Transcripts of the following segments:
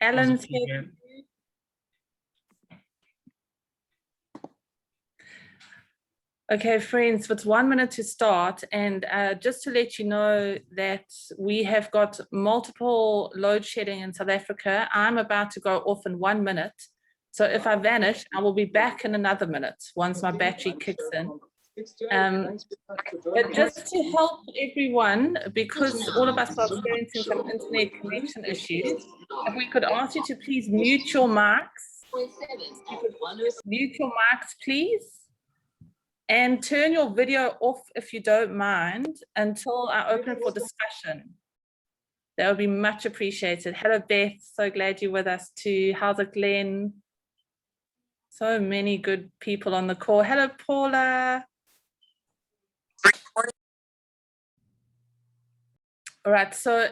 Alan's here. Okay, friends, it's 1 minute to start. And just to let you know that we have got multiple load shedding in South Africa. I'm about to go off in 1 minute. So if I vanish, I will be back in another minute once my battery kicks in. But just to help everyone, because all of us are experiencing some internet connection issues, if we could ask you to please mute your mics. Mute your mics, please. And turn your video off if you don't mind until I open for discussion. That would be much appreciated. Hello, Beth. So glad you're with us too. How's it, Glenn? So many good people on the call. Hello, Paula. All right, so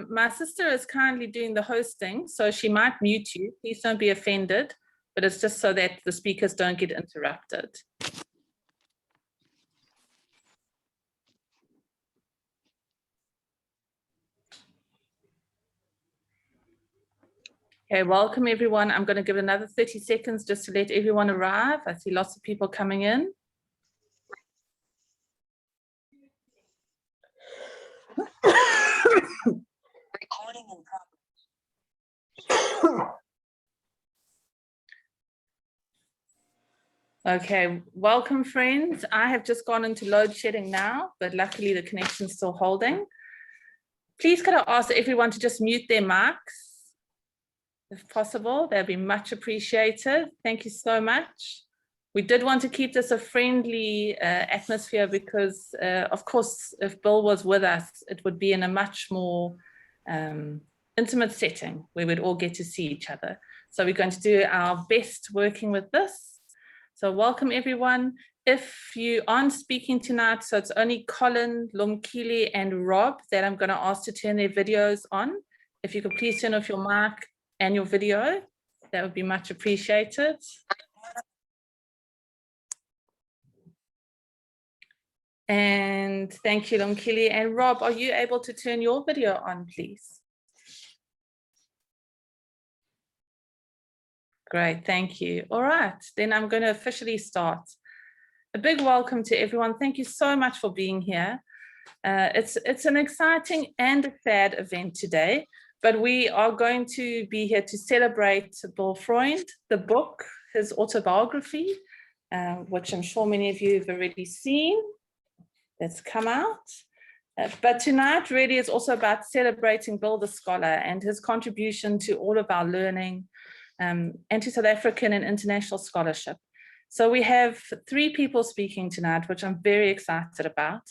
my sister is currently doing the hosting, so she might mute you. Please don't be offended, but it's just so that the speakers don't get interrupted. Okay, welcome everyone. I'm going to give another 30 seconds just to let everyone arrive. I see lots of people coming in. Recording in progress. Okay, welcome friends. I have just gone into load shedding now, but luckily the connection's still holding. Please could I ask everyone to just mute their mics? If possible, that'd be much appreciated. Thank you so much. We did want to keep this a friendly atmosphere because, of course, if Bill was with us, it would be in a much more intimate setting where we'd all get to see each other. So we're going to do our best working with this. So welcome, everyone. If you aren't speaking tonight, so it's only Colin, Lumkile, and Rob that I'm going to ask to turn their videos on. If you could please turn off your mic and your video, that would be much appreciated. And thank you, Lumkile. And Rob, are you able to turn your video on, please? Great, thank you. All right, then I'm going to officially start. A big welcome to everyone. Thank you so much for being here. It's an exciting and a sad event today. But we are going to be here to celebrate Bill Freund, the book, his autobiography, which I'm sure many of you have already seen. That's come out. But tonight really is also about celebrating Bill the scholar and his contribution to all of our learning and to South African and international scholarship. So we have 3 people speaking tonight, which I'm very excited about.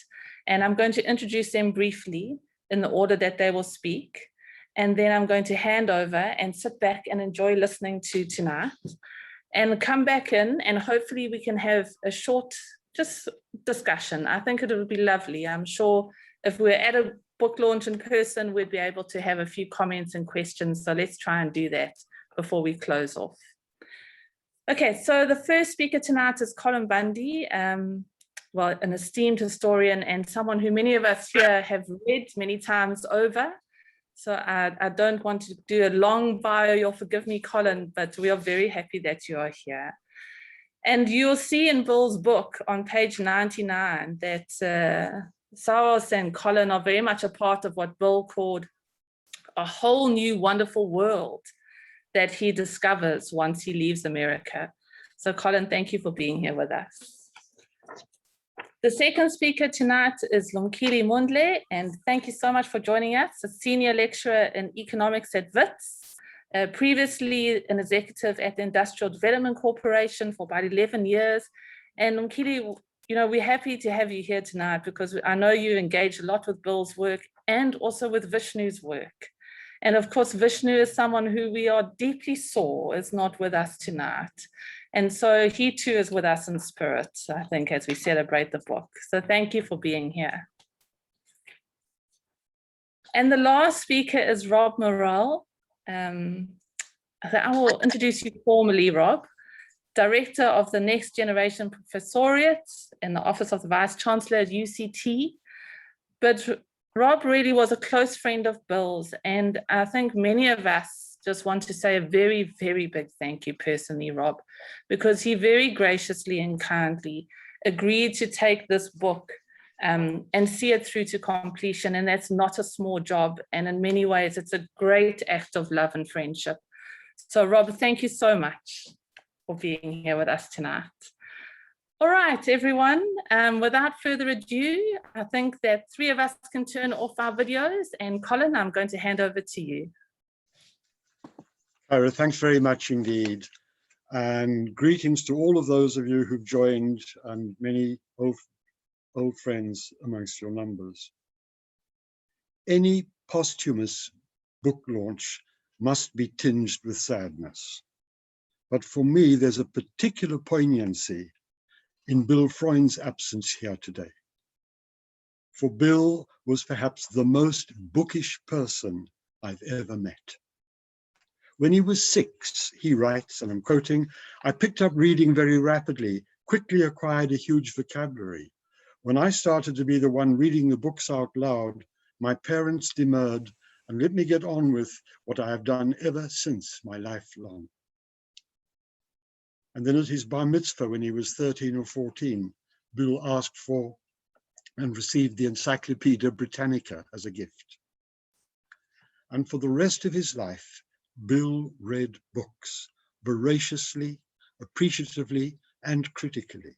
And I'm going to introduce them briefly in the order that they will speak. And then I'm going to hand over and sit back and enjoy listening to tonight and come back in and hopefully we can have a short just discussion. I think it would be lovely. I'm sure if we're at a book launch in person, we'd be able to have a few comments and questions. So let's try and do that before we close off. Okay, so the first speaker tonight is Colin Bundy, well, an esteemed historian and someone who many of us here have read many times over. So I don't want to do a long bio, you'll forgive me, Colin, but we are very happy that you are here. And you'll see in Bill's book on page 99 that Saros and Colin are very much a part of what Bill called a whole new wonderful world that he discovers once he leaves America. So Colin, thank you for being here with us. The second speaker tonight is Lumkile, and thank you so much for joining us, a senior lecturer in economics at Wits, previously an executive at the Industrial Development Corporation for about 11 years. And Lumkile, you know, we're happy to have you here tonight because I know you engage a lot with Bill's work and also with Vishnu's work. And of course, Vishnu is someone who we are deeply sore is not with us tonight. And so he too is with us in spirit, I think, as we celebrate the book. So thank you for being here. And the last speaker is Robert Morrell. I will introduce you formally, Rob, Director of the Next Generation Professoriate in the Office of the Vice Chancellor at UCT. But Rob really was a close friend of Bill's, and I think many of us just want to say a very, very big thank you personally, Rob, because he very graciously and kindly agreed to take this book and see it through to completion. And that's not a small job. And in many ways, it's a great act of love and friendship. So Rob, thank you so much for being here with us tonight. All right, everyone, without further ado, I think that three of us can turn off our videos, and Colin, I'm going to hand over to you. Ira, thanks very much indeed. And greetings to all of those of you who've joined, and many old friends amongst your numbers. Any posthumous book launch must be tinged with sadness. But for me, there's a particular poignancy in Bill Freund's absence here today. For Bill was perhaps the most bookish person I've ever met. When he was 6, he writes, and I'm quoting, "I picked up reading very rapidly, quickly acquired a huge vocabulary. When I started to be the one reading the books out loud, my parents demurred and let me get on with what I have done ever since my life long." And then at his bar mitzvah, when he was 13 or 14, Bill asked for and received the Encyclopedia Britannica as a gift. And for the rest of his life, Bill read books voraciously, appreciatively, and critically.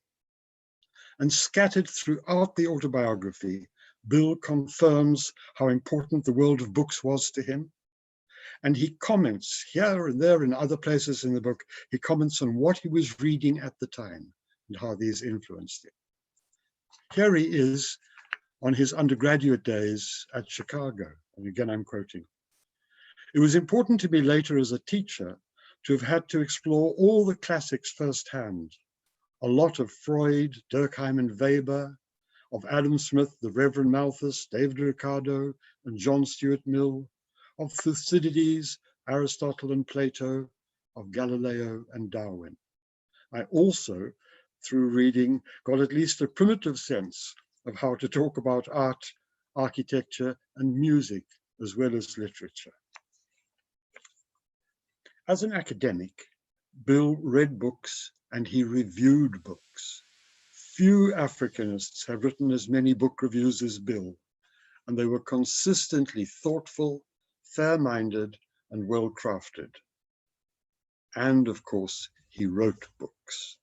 And scattered throughout the autobiography, Bill confirms how important the world of books was to him. And he comments here and there and other places in the book, he comments on what he was reading at the time and how these influenced him. Here he is on his undergraduate days at Chicago. And again, I'm quoting. "It was important to me later as a teacher to have had to explore all the classics firsthand. A lot of Freud, Durkheim and Weber, of Adam Smith, the Reverend Malthus, David Ricardo and John Stuart Mill, of Thucydides, Aristotle and Plato, of Galileo and Darwin. I also, through reading, got at least a primitive sense of how to talk about art, architecture and music, as well as literature." As an academic, Bill read books and he reviewed books. Few Africanists have written as many book reviews as Bill, and they were consistently thoughtful, fair-minded, and well-crafted. And of course, he wrote books.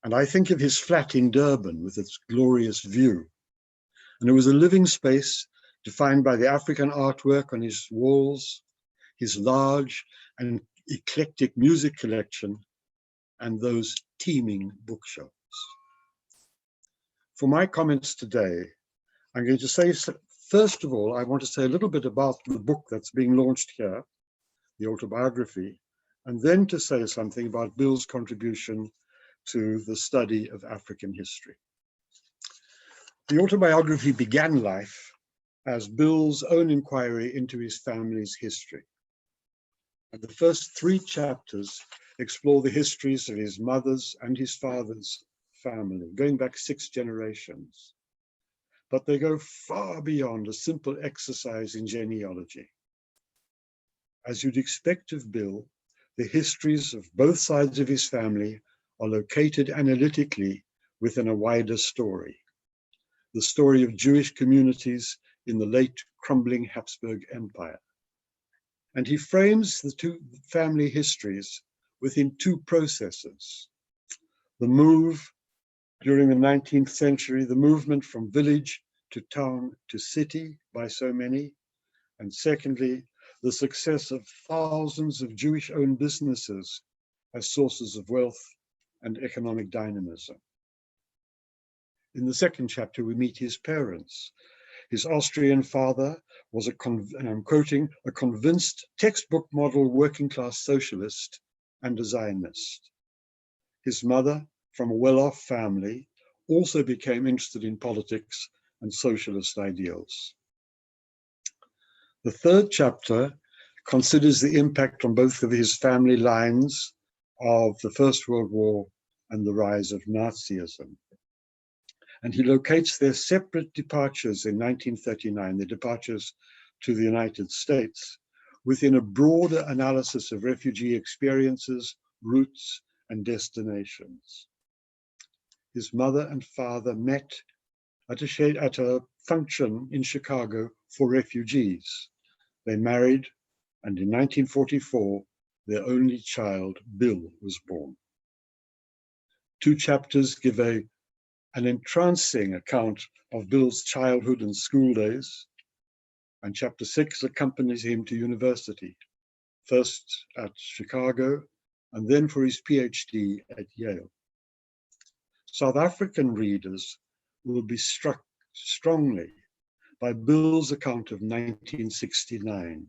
And I think of his flat in Durban with its glorious view. And it was a living space defined by the African artwork on his walls, his large and eclectic music collection, and those teeming bookshelves. For my comments today, I'm going to say, first of all, I want to say a little bit about the book that's being launched here, the autobiography, and then to say something about Bill's contribution to the study of African history. The autobiography began life as Bill's own inquiry into his family's history. And the first 3 chapters explore the histories of his mother's and his father's family, going back 6 generations. But they go far beyond a simple exercise in genealogy. As you'd expect of Bill, the histories of both sides of his family are located analytically within a wider story, the story of Jewish communities in the late crumbling Habsburg Empire. And he frames the 2 family histories within 2 processes. The move during the 19th century, the movement from village to town to city by so many. And secondly, the success of thousands of Jewish-owned businesses as sources of wealth and economic dynamism. In the 2nd chapter, we meet his parents. His Austrian father was and I'm quoting, "a convinced textbook model working-class socialist and a Zionist." His mother, from a well-off family, also became interested in politics and socialist ideals. The 3rd chapter considers the impact on both of his family lines of the First World War and the rise of Nazism. And he locates their separate departures in 1939, their departures to the United States, within a broader analysis of refugee experiences, routes, and destinations. His mother and father met at a function in Chicago for refugees. They married, and in 1944, their only child, Bill, was born. 2 chapters give an entrancing account of Bill's childhood and school days, and chapter 6 accompanies him to university, first at Chicago, and then for his PhD at Yale. South African readers will be struck strongly by Bill's account of 1969,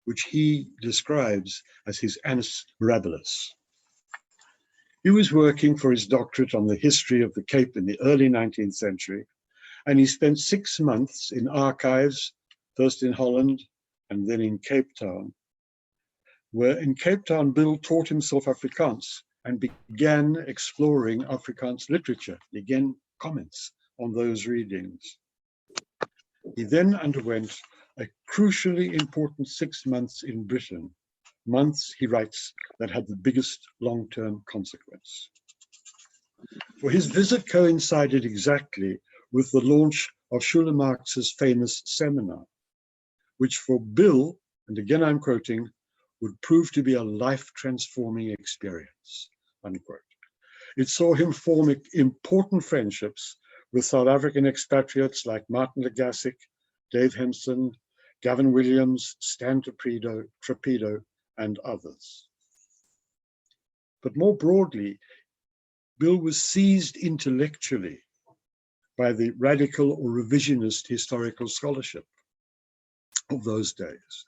which he describes as his annus mirabilis. He was working for his doctorate on the history of the Cape in the early 19th century, and he spent 6 months in archives, first in Holland and then in Cape Town, where in Cape Town, Bill taught himself Afrikaans and began exploring Afrikaans literature. He again comments on those readings. He then underwent a crucially important 6 months in Britain, months, he writes, that had the biggest long-term consequence. For his visit coincided exactly with the launch of Schule Marx's famous seminar, which for Bill, and again I'm quoting, would prove to be a life-transforming experience, unquote. It saw him form important friendships with South African expatriates like Martin Legassic, Dave Hempson, Gavin Williams, Stan Trapedo, and others. But more broadly, Bill was seized intellectually by the radical or revisionist historical scholarship of those days,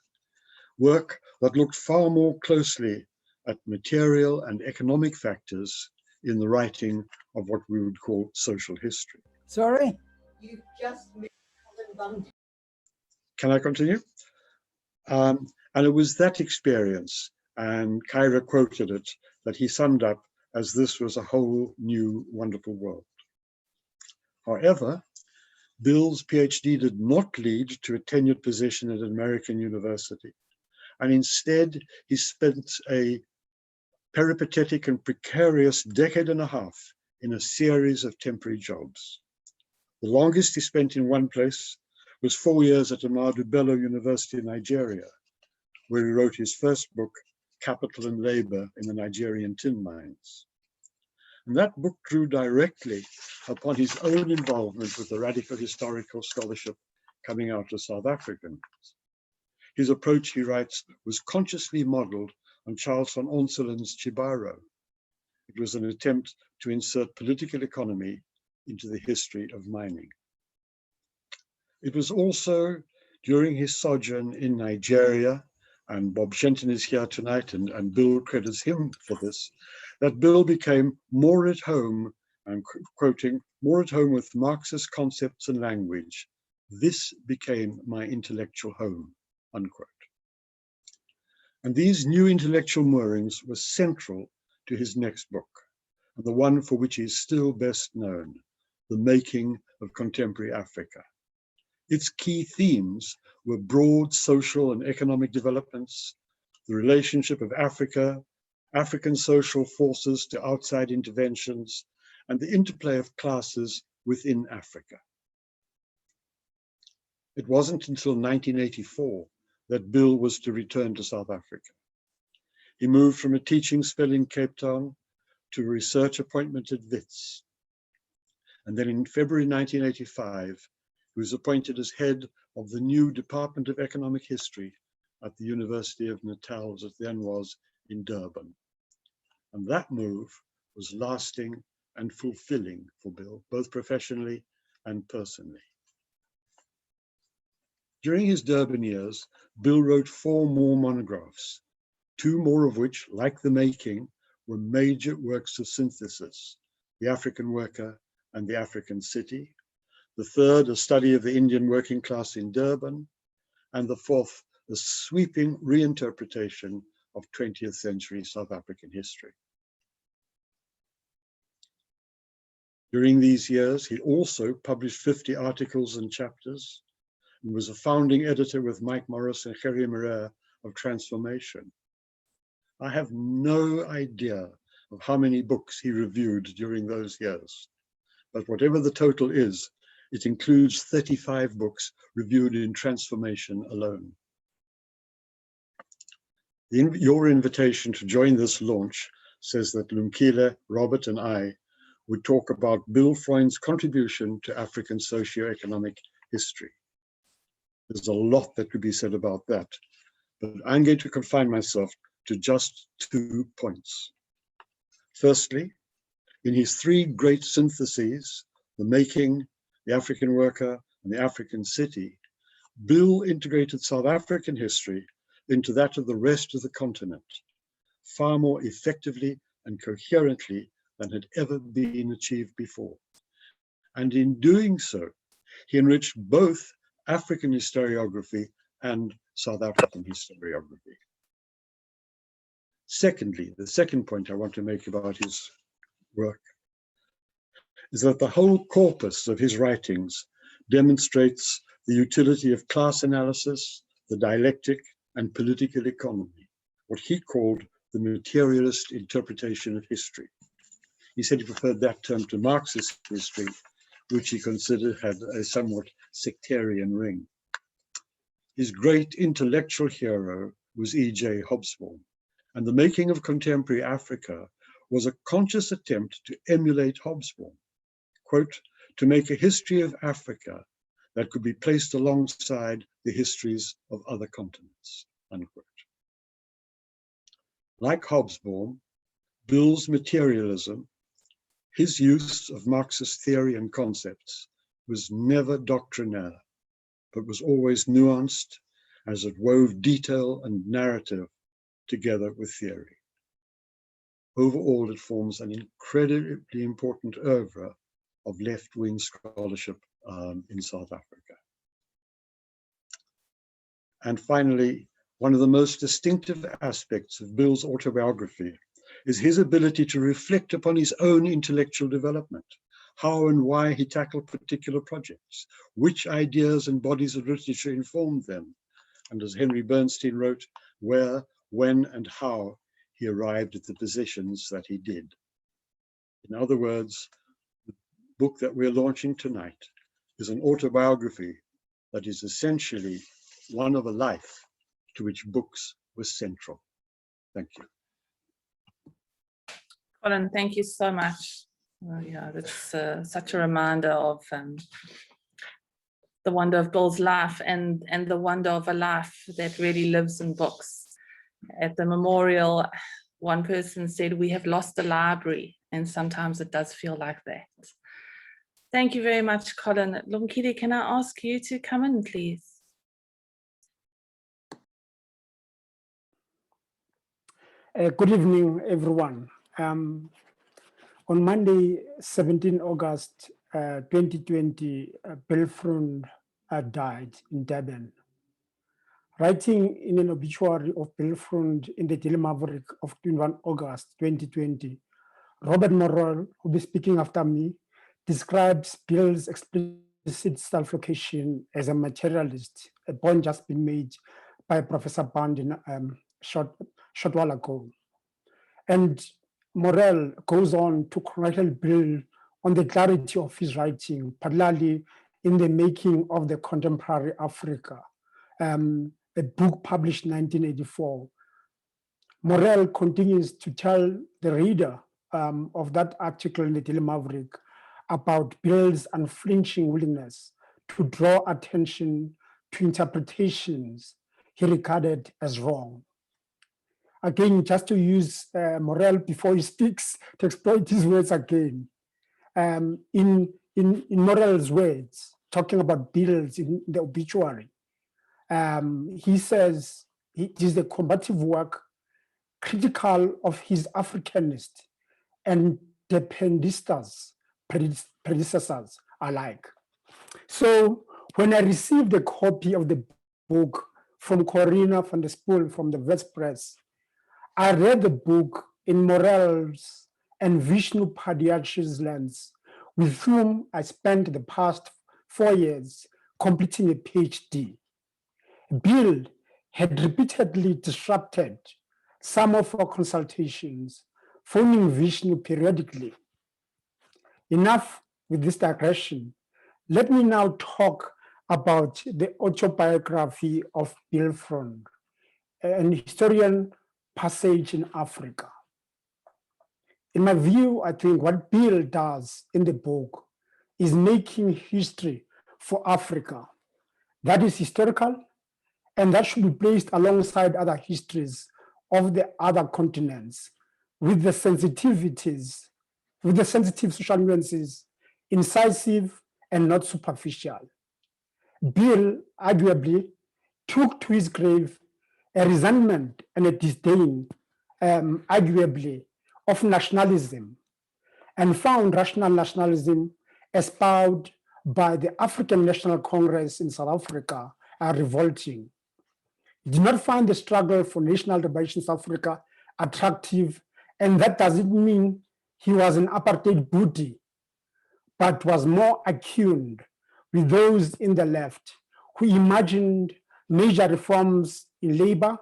work that looked far more closely at material and economic factors in the writing of what we would call social history. Sorry? You just mentioned Bundy. Can I continue? And it was that experience, and Kyra quoted it, that he summed up as this was a whole new wonderful world. However, Bill's PhD did not lead to a tenured position at an American university, and instead he spent a peripatetic and precarious decade and a half in a series of temporary jobs. The longest he spent in one place was 4 years at Ahmadu Bello University in Nigeria, where he wrote his first book, Capital and Labor in the Nigerian Tin Mines. And that book drew directly upon his own involvement with the radical historical scholarship coming out of South Africans. His approach, he writes, was consciously modeled on Charles van Onselen's Chibaro. It was an attempt to insert political economy into the history of mining. It was also during his sojourn in Nigeria, and Bob Shenton is here tonight, and Bill credits him for this, that Bill became more at home, I'm quoting, more at home with Marxist concepts and language. This became my intellectual home, unquote. And these new intellectual moorings were central to his next book, and the one for which he is still best known, The Making of Contemporary Africa. Its key themes were broad social and economic developments, the relationship of Africa, African social forces to outside interventions, and the interplay of classes within Africa. It wasn't until 1984 that Bill was to return to South Africa. He moved from a teaching spell in Cape Town to a research appointment at Wits. And then in February 1985, he was appointed as head of the new Department of Economic History at the University of Natal, as it then was, in Durban. And that move was lasting and fulfilling for Bill, both professionally and personally. During his Durban years, Bill wrote 4 more monographs, 2 more of which, like The Making, were major works of synthesis, The African Worker and The African City. The third, a study of the Indian working class in Durban, and the fourth, a sweeping reinterpretation of 20th century South African history. During these years, he also published 50 articles and chapters, and was a founding editor with Mike Morris and Gerrie Moreau of transformation. I have no idea of how many books he reviewed during those years, but whatever the total is, it includes 35 books reviewed in transformation alone. Your invitation to join this launch says that Lumkile, Robert, and I would talk about Bill Freund's contribution to African socio-economic history. There's a lot that could be said about that, but I'm going to confine myself to just 2 points. Firstly, in his 3 great syntheses, The Making, The African Worker, and The African City, Bill integrated South African history into that of the rest of the continent, far more effectively and coherently than had ever been achieved before. And in doing so, he enriched both African historiography and South African historiography. Secondly, the second point I want to make about his work is that the whole corpus of his writings demonstrates the utility of class analysis, the dialectic, and political economy, what he called the materialist interpretation of history. He said he preferred that term to Marxist history, which he considered had a somewhat sectarian ring. His great intellectual hero was E.J. Hobsbawm, and The Making of Contemporary Africa was a conscious attempt to emulate Hobsbawm, quote, to make a history of Africa that could be placed alongside the histories of other continents, unquote. Like Hobsbawm, Bill's materialism, his use of Marxist theory and concepts, was never doctrinaire, but was always nuanced as it wove detail and narrative together with theory. Overall, it forms an incredibly important oeuvre of left-wing scholarship in South Africa. And finally, one of the most distinctive aspects of Bill's autobiography is his ability to reflect upon his own intellectual development, how and why he tackled particular projects, which ideas and bodies of literature informed them, and as Henry Bernstein wrote, where, when, and how he arrived at the positions that he did. In other words, the book that we're launching tonight is an autobiography that is essentially one of a life to which books were central. Thank you. Colin, thank you so much. Well, yeah, that's such a reminder of the wonder of Bill's life and the wonder of a life that really lives in books. At the memorial, one person said, "We have lost the library," and sometimes it does feel like that. Thank you very much, Colin. Lumkile, can I ask you to come in, please? Good evening, everyone. On Monday, 17 August 2020, Bill Freund died in Durban. Writing in an obituary of Bill Freund in the Daily Maverick of 21 August 2020, Robert Morrell, who will be speaking after me, describes Bill's explicit self-location as a materialist, a point just been made by Professor Bundy short while ago. And Morrell goes on to congratulate Bill on the clarity of his writing, particularly in The Making of the Contemporary Africa, a book published in 1984. Morrell continues to tell the reader of that article in the Daily Maverick about Bill's unflinching willingness to draw attention to interpretations he regarded as wrong. Again, just to use Morrell before he speaks, to exploit his words again. In Morrell's words, talking about Bill's in the obituary, he says it is the combative work critical of his Africanist and Dependistas predecessors alike. So when I received a copy of the book from Corina van der Spoel from the West Press, I read the book in Morrell's and Vishnu Padhyay's lens, with whom I spent the past 4 years completing a PhD. Bill had repeatedly disrupted some of our consultations, phoning Vishnu periodically. Enough with this digression. Let me now talk about the autobiography of Bill Freund, an historian passage in Africa. In my view, I think what Bill does in the book is making history for Africa that is historical and that should be placed alongside other histories of the other continents with the sensitivities, with the sensitive social nuances, incisive and not superficial. Bill arguably took to his grave a resentment and a disdain, arguably, of nationalism, and found rational nationalism espoused by the African National Congress in South Africa revolting. He did not find the struggle for national liberation in South Africa attractive, and that doesn't mean he was an apartheid booty, but was more attuned with those in the left who imagined major reforms in labor,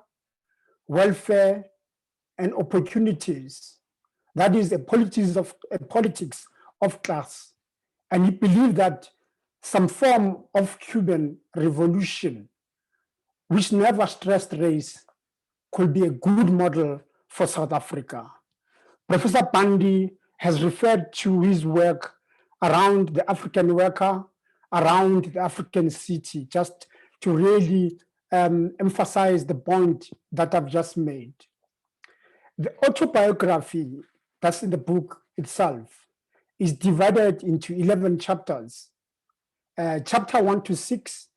welfare, and opportunities. That is a politics of class. And he believed that some form of Cuban revolution, which never stressed race, could be a good model for South Africa. Professor Bundy has referred to his work around the African worker, around the African city, just to really emphasize the point that I've just made. The autobiography that's in the book itself is divided into 11 chapters. Chapter 1 to 6,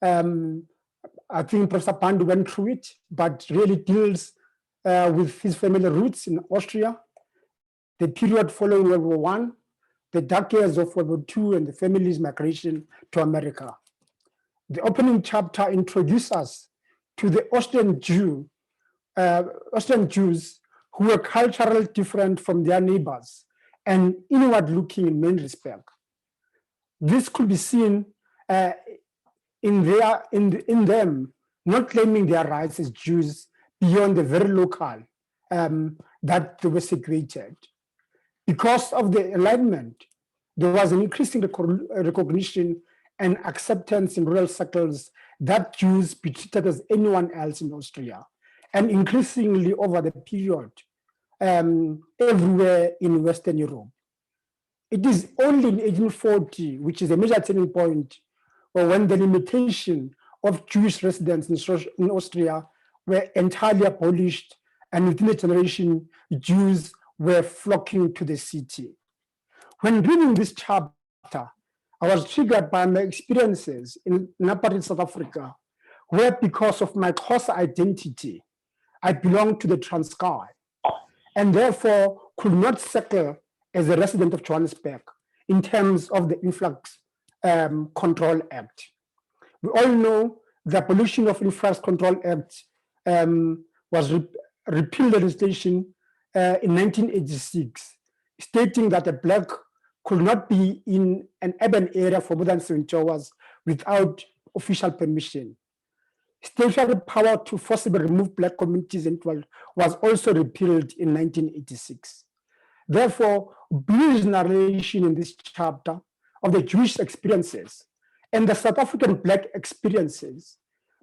I think Professor Bundy went through it, but really deals with his family roots in Austria, the period following World War I, the dark years of World War II, and the family's migration to America. The opening chapter introduces us to the Austrian Jews who were culturally different from their neighbors and inward-looking in many respects. This could be seen in them not claiming their rights as Jews beyond the very local that they were situated. Because of the Enlightenment, there was an increasing recognition and acceptance in rural circles that Jews be treated as anyone else in Austria, and increasingly over the period everywhere in Western Europe. It is only in 1840, which is a major turning point, when the limitation of Jewish residents in Austria were entirely abolished, and within a generation, Jews were flocking to the city. When reading this chapter, I was triggered by my experiences in apartheid South Africa, where because of my Xhosa identity, I belonged to the Transkei, and therefore could not settle as a resident of Johannesburg in terms of the Influx Control Act. We all know the abolition of Influx Control Act was repealed legislation in 1986, stating that a Black could not be in an urban area for more than 70 hours without official permission. Statutory power to forcibly remove Black communities was also repealed in 1986. Therefore, Bill's narration in this chapter of the Jewish experiences and the South African Black experiences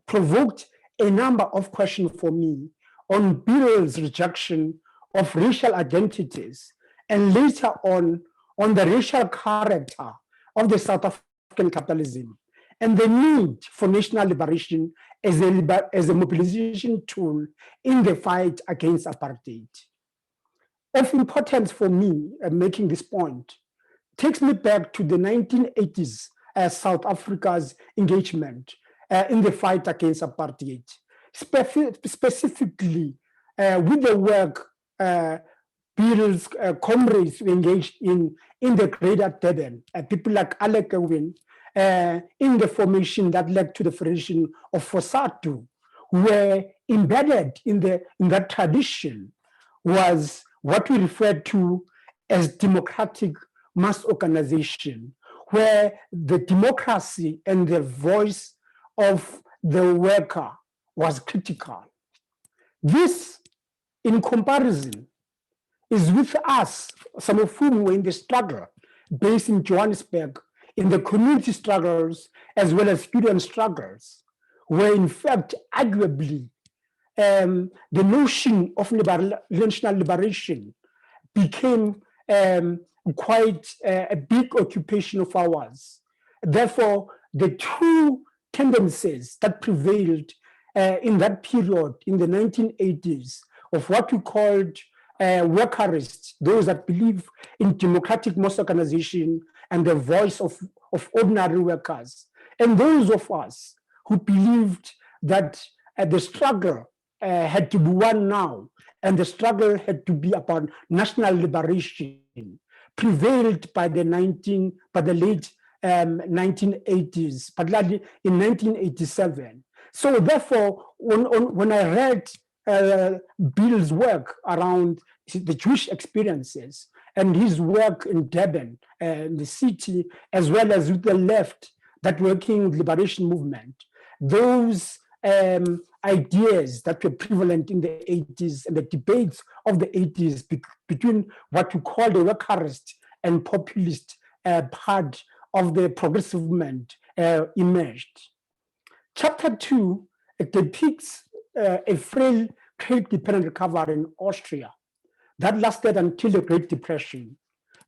provoked a number of questions for me on Bill's rejection of racial identities, and later on the racial character of the South African capitalism, and the need for national liberation as a mobilization tool in the fight against apartheid. Of importance for me, making this point, takes me back to the 1980s as South Africa's engagement in the fight against apartheid, specifically with the work Bill's comrades engaged in the Greater Durban, people like Alec Erwin, in the formation that led to the formation of FOSATU, were embedded in that tradition was what we refer to as democratic mass organization, where the democracy and the voice of the worker was critical. This, in comparison, is with us, some of whom were in the struggle, based in Johannesburg, in the community struggles, as well as student struggles, where in fact, arguably, the notion of national liberation became quite a big occupation of ours. Therefore, the two tendencies that prevailed in that period, in the 1980s, of what we called workerists, those that believe in democratic mass organization and the voice of ordinary workers, and those of us who believed that the struggle had to be won now, and the struggle had to be about national liberation, prevailed by the late 1980s, particularly in 1987. So therefore, when I read Bill's work around the Jewish experiences and his work in Durban, the city, as well as with the left, that working liberation movement, those ideas that were prevalent in the 80s and the debates of the 80s between what we call the workerist and populist part of the progressive movement emerged. Chapter 2 depicts a frail trade-dependent recovery in Austria that lasted until the Great Depression.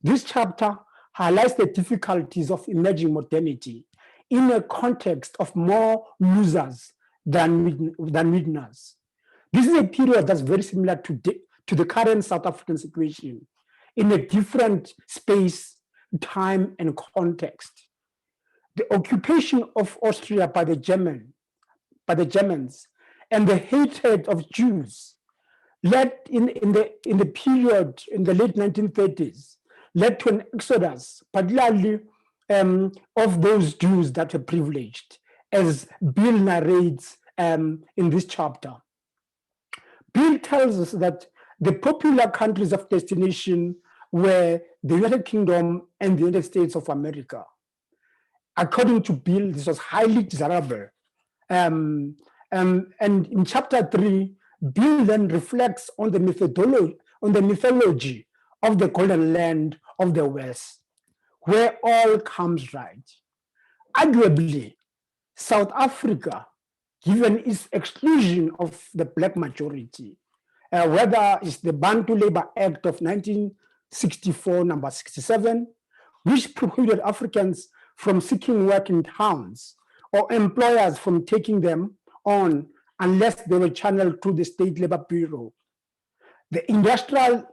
This chapter highlights the difficulties of emerging modernity in a context of more losers than winners. This is a period that's very similar to the current South African situation in a different space, time, and context. The occupation of Austria by the Germans and the hatred of Jews led in the period in the late 1930s, led to an exodus, particularly of those Jews that were privileged, as Bill narrates in this chapter. Bill tells us that the popular countries of destination were the United Kingdom and the United States of America. According to Bill, this was highly desirable. And in chapter 3, Bill then reflects on the mythology of the golden land of the West, where all comes right. Arguably, South Africa, given its exclusion of the Black majority, whether it's the Bantu Labor Act of 1964, number 67, which prohibited Africans from seeking work in towns, or employers from taking them on unless they were channeled through the State Labor Bureau. The Industrial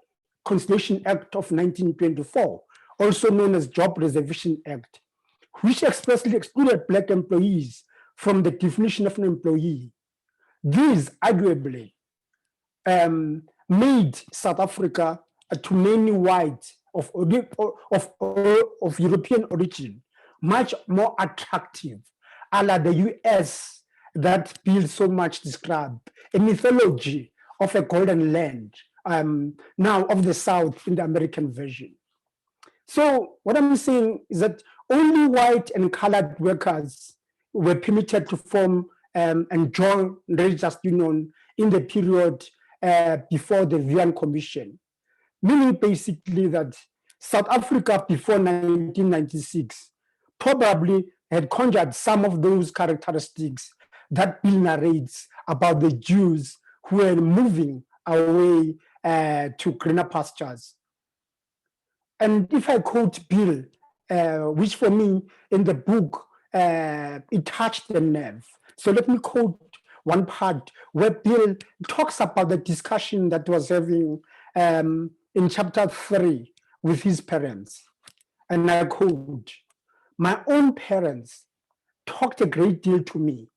Conciliation Act of 1924, also known as Job Reservation Act, which expressly excluded Black employees from the definition of an employee. These arguably made South Africa to many whites of European origin much more attractive, a la the US that Bill so much described, a mythology of a golden land, now of the South in the American version. So what I'm saying is that only white and colored workers were permitted to form and join registered union in the period before the Vienna Commission, meaning basically that South Africa before 1996 probably had conjured some of those characteristics that Bill narrates about the Jews who were moving away to greener pastures. And if I quote Bill, which for me in the book, it touched the nerve. So let me quote one part where Bill talks about the discussion that was having in chapter 3 with his parents. And I quote, "My own parents talked a great deal to me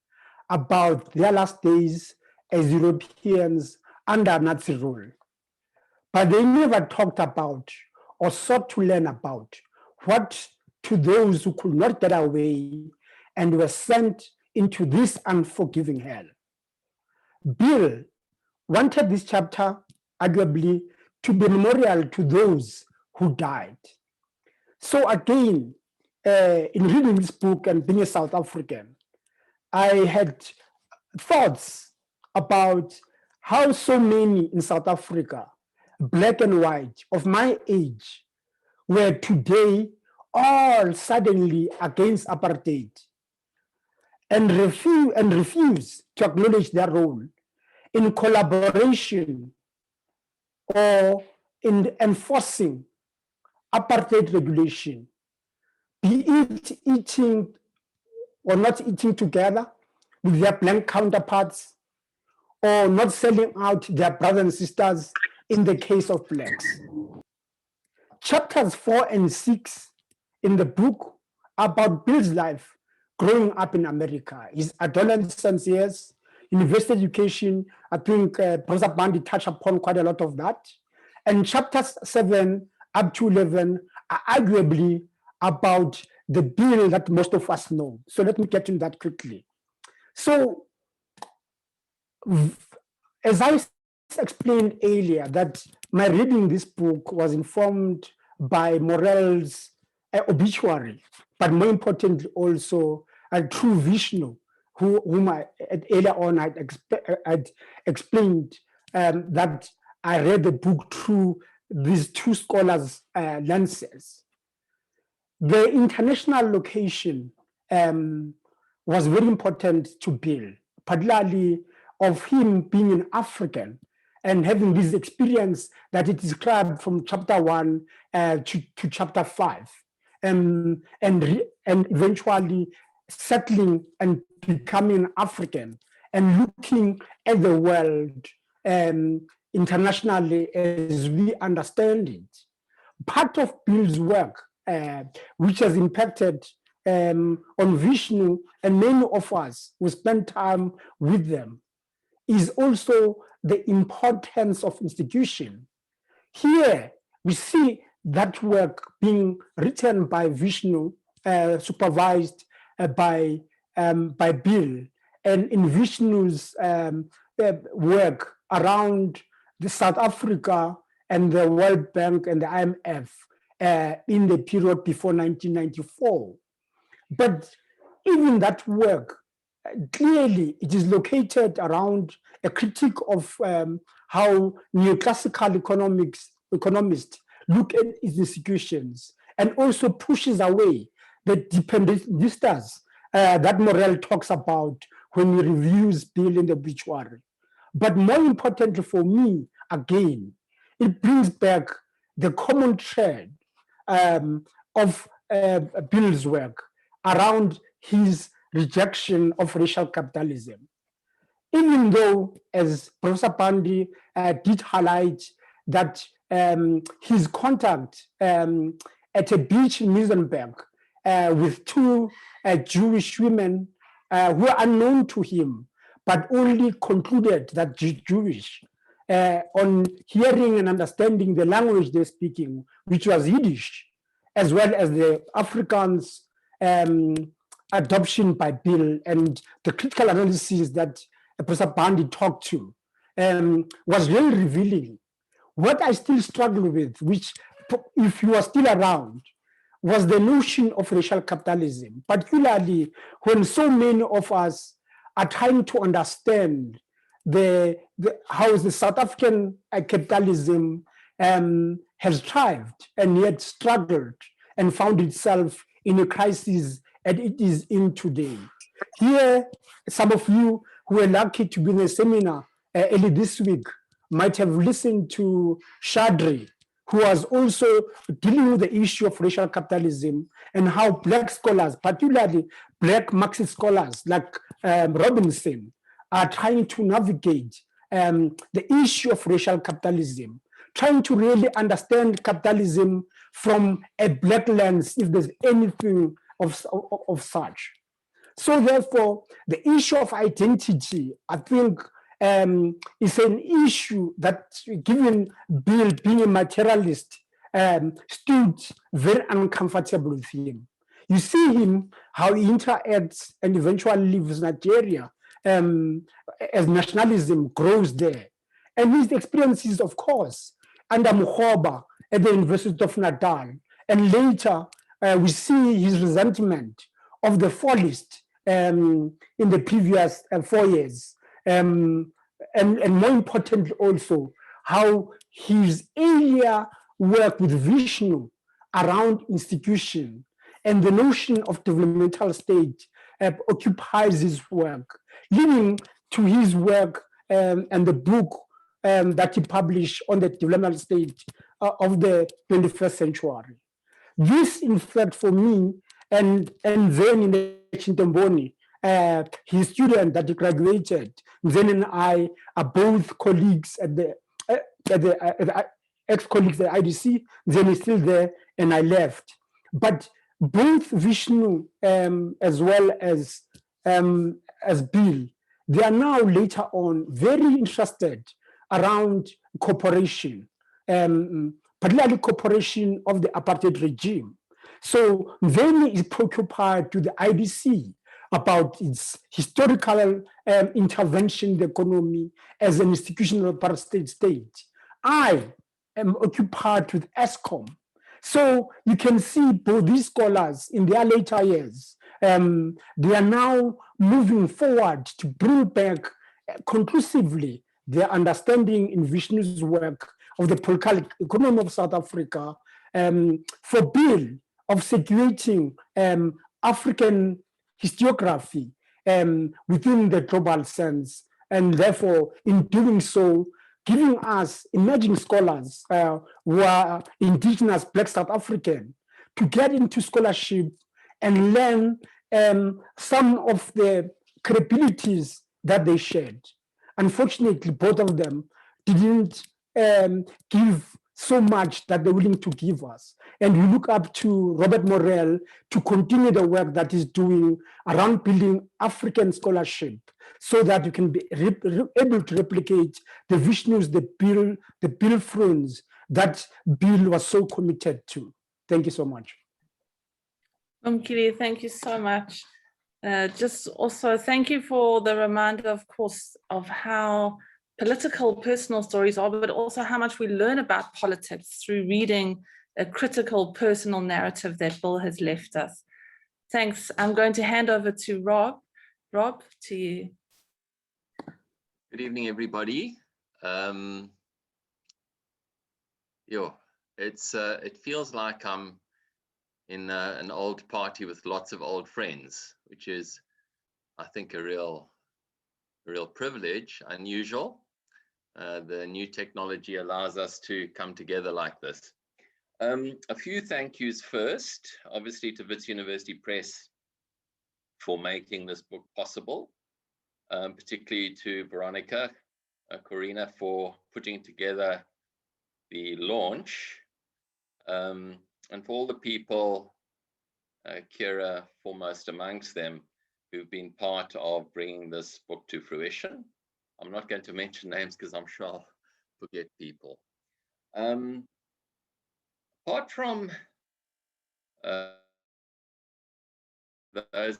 about their last days as Europeans under Nazi rule, but they never talked about or sought to learn about what to those who could not get away and were sent into this unforgiving hell." Bill wanted this chapter, arguably, to be memorial to those who died. So again, in reading this book and being a South African, I had thoughts about how so many in South Africa, black and white, of my age, were today all suddenly against apartheid and refuse to acknowledge their role in collaboration or in enforcing apartheid regulation, be it eating or not eating together with their black counterparts, or not selling out their brothers and sisters in the case of blacks. Chapters 4 and 6 in the book are about Bill's life growing up in America, his adolescence years, university education. I think Professor Bundy touched upon quite a lot of that. And chapters 7 up to 11 are arguably about the Bill that most of us know. So let me get into that quickly. So, as I explained earlier, that my reading this book was informed by Morrell's obituary, but more importantly also through Vishnu, whom I earlier on I'd explained that I read the book through these two scholars' lenses. The international location was very important to Bill, particularly of him being an African and having this experience that it described from chapter 1 to chapter 5, and eventually settling and becoming African and looking at the world internationally as we understand it. Part of Bill's work, which has impacted on Vishnu and many of us who spend time with them, is also the importance of institution. Here we see that work being written by Vishnu, supervised by Bill, and in Vishnu's work around the South Africa and the World Bank and the IMF in the period before 1994. But even that work, clearly it is located around a critique of how neoclassical economists look at its institutions, and also pushes away the dependentistas that Morrell talks about when he reviews Bill in the obituary. But more importantly for me, again, it brings back the common thread of Bill's work around his rejection of racial capitalism. Even though, as Professor Bundy did highlight, that his contact at a beach in Muizenberg with two Jewish women who are unknown to him, but only concluded that Jewish on hearing and understanding the language they're speaking, which was Yiddish, as well as the Afrikaans adoption by Bill and the critical analysis that Professor Bundy talked to, was really revealing. What I still struggle with, which if you are still around, was the notion of racial capitalism, particularly when so many of us are trying to understand how the South African capitalism has thrived and yet struggled and found itself in a crisis that it is in today. Here, some of you who were lucky to be in a seminar early this week might have listened to Shadri, who was also dealing with the issue of racial capitalism and how Black scholars, particularly Black Marxist scholars like Robinson, are trying to navigate the issue of racial capitalism, trying to really understand capitalism from a Black lens, if there's anything of such. So therefore, the issue of identity, I think, is an issue that, given Bill being a materialist, stood very uncomfortable with him. You see him, how he interacts and eventually leaves Nigeria as nationalism grows there. And his experiences, of course, under Mukhoba at the University of Natal. And later, we see his resentment of the Fallist in the previous 4 years, and more importantly also, how his earlier work with Vishnu around institution and the notion of developmental state occupies his work, leading to his work and the book that he published on the developmental state of the 21st century. This, in fact, for me, and then in the Chintamboni, his student that he graduated, then and I are both colleagues at the ex-colleagues at IDC. Then he's still there, and I left. But both Vishnu as well as Bill, they are now later on very interested around cooperation, particularly cooperation of the apartheid regime. So Mveni is preoccupied to the IDC about its historical intervention in the economy as an institutional apartheid state. I am occupied with ESCOM. So you can see both these scholars in their later years, they are now moving forward to bring back conclusively their understanding in Vishnu's work of the political economy of South Africa, for Bill of situating African historiography within the global sense, and therefore in doing so, giving us emerging scholars who are indigenous Black South African to get into scholarship and learn some of the capabilities that they shared. Unfortunately, both of them didn't give so much that they're willing to give us. And we look up to Robert Morrell to continue the work that he's doing around building African scholarship so that you can be able to replicate the Vishnus, the Bill Freunds that Bill was so committed to. Thank you so much. Lumkile, thank you so much. Just also thank you for the reminder, of course, of how political personal stories are, but also how much we learn about politics through reading a critical personal narrative that Bill has left us. Thanks. I'm going to hand over to Rob. Rob, to you. Good evening, everybody. It feels like I'm in an old party with lots of old friends, which is, I think, a real privilege, unusual. The new technology allows us to come together like this. A few thank yous first, obviously to Wits University Press for making this book possible, particularly to Veronica, Corina for putting together the launch, and for all the people, Kira foremost amongst them, who've been part of bringing this book to fruition. I'm not going to mention names because I'm sure I'll forget people. Apart from those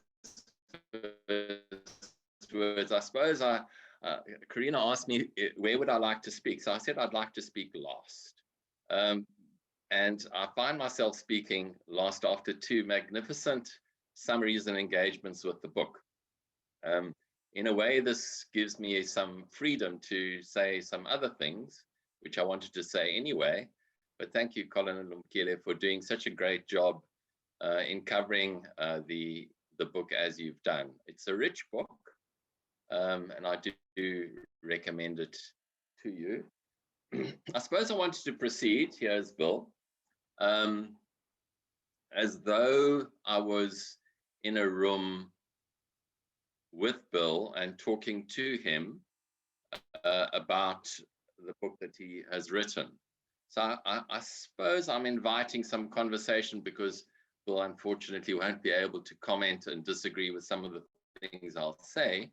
words, I suppose Corina asked me where would I like to speak. So I said I'd like to speak last. And I find myself speaking last after two magnificent summaries and engagements with the book. In a way, this gives me some freedom to say some other things, which I wanted to say anyway. But thank you, Colin and Lumkile, for doing such a great job in covering the book as you've done. It's a rich book, and I do recommend it to you. I suppose I wanted to proceed, here's Bill, as though I was in a room with Bill and talking to him about the book that he has written. So I suppose I'm inviting some conversation because Bill unfortunately won't be able to comment and disagree with some of the things I'll say,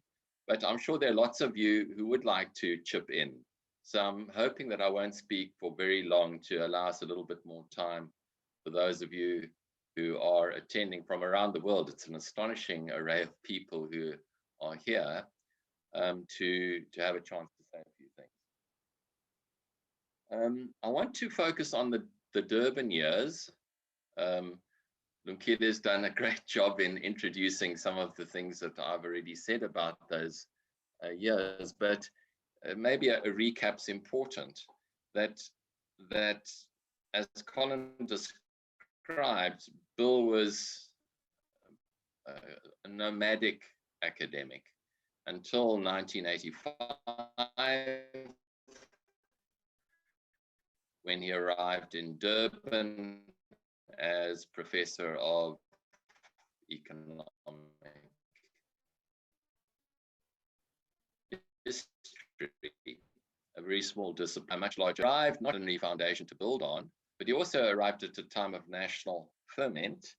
but I'm sure there are lots of you who would like to chip in. So I'm hoping that I won't speak for very long to allow us a little bit more time for those of you who are attending from around the world. It's an astonishing array of people who are here to have a chance to say a few things. I want to focus on the Durban years. Lumkile has done a great job in introducing some of the things that I've already said about those years, but maybe a recap's important, that as Colin described, Bill was a nomadic academic until 1985, when he arrived in Durban as professor of economic history, a very small discipline, a much larger arrived, not only foundation to build on, but he also arrived at a time of national ferment,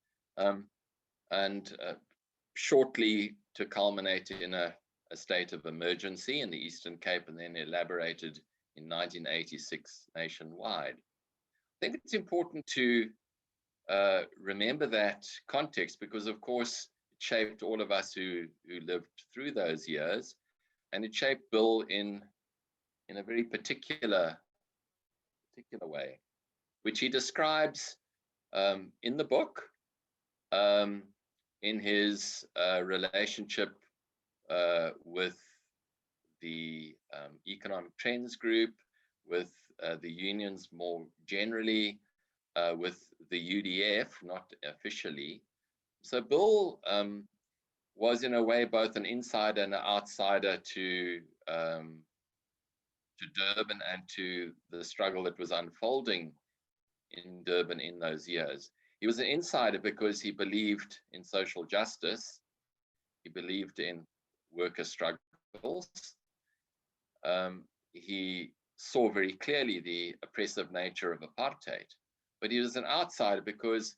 and shortly to culminate in a state of emergency in the Eastern Cape, and then elaborated in 1986 nationwide. I think it's important to remember that context, because of course it shaped all of us who lived through those years, and it shaped Bill in a very particular way, which he describes in the book, in his relationship with the economic trends group, with the unions more generally, with the UDF, not officially. So Bill was in a way both an insider and an outsider to Durban and to the struggle that was unfolding in Durban in those years. He was an insider because he believed in social justice. He believed in worker struggles. He saw very clearly the oppressive nature of apartheid, but he was an outsider because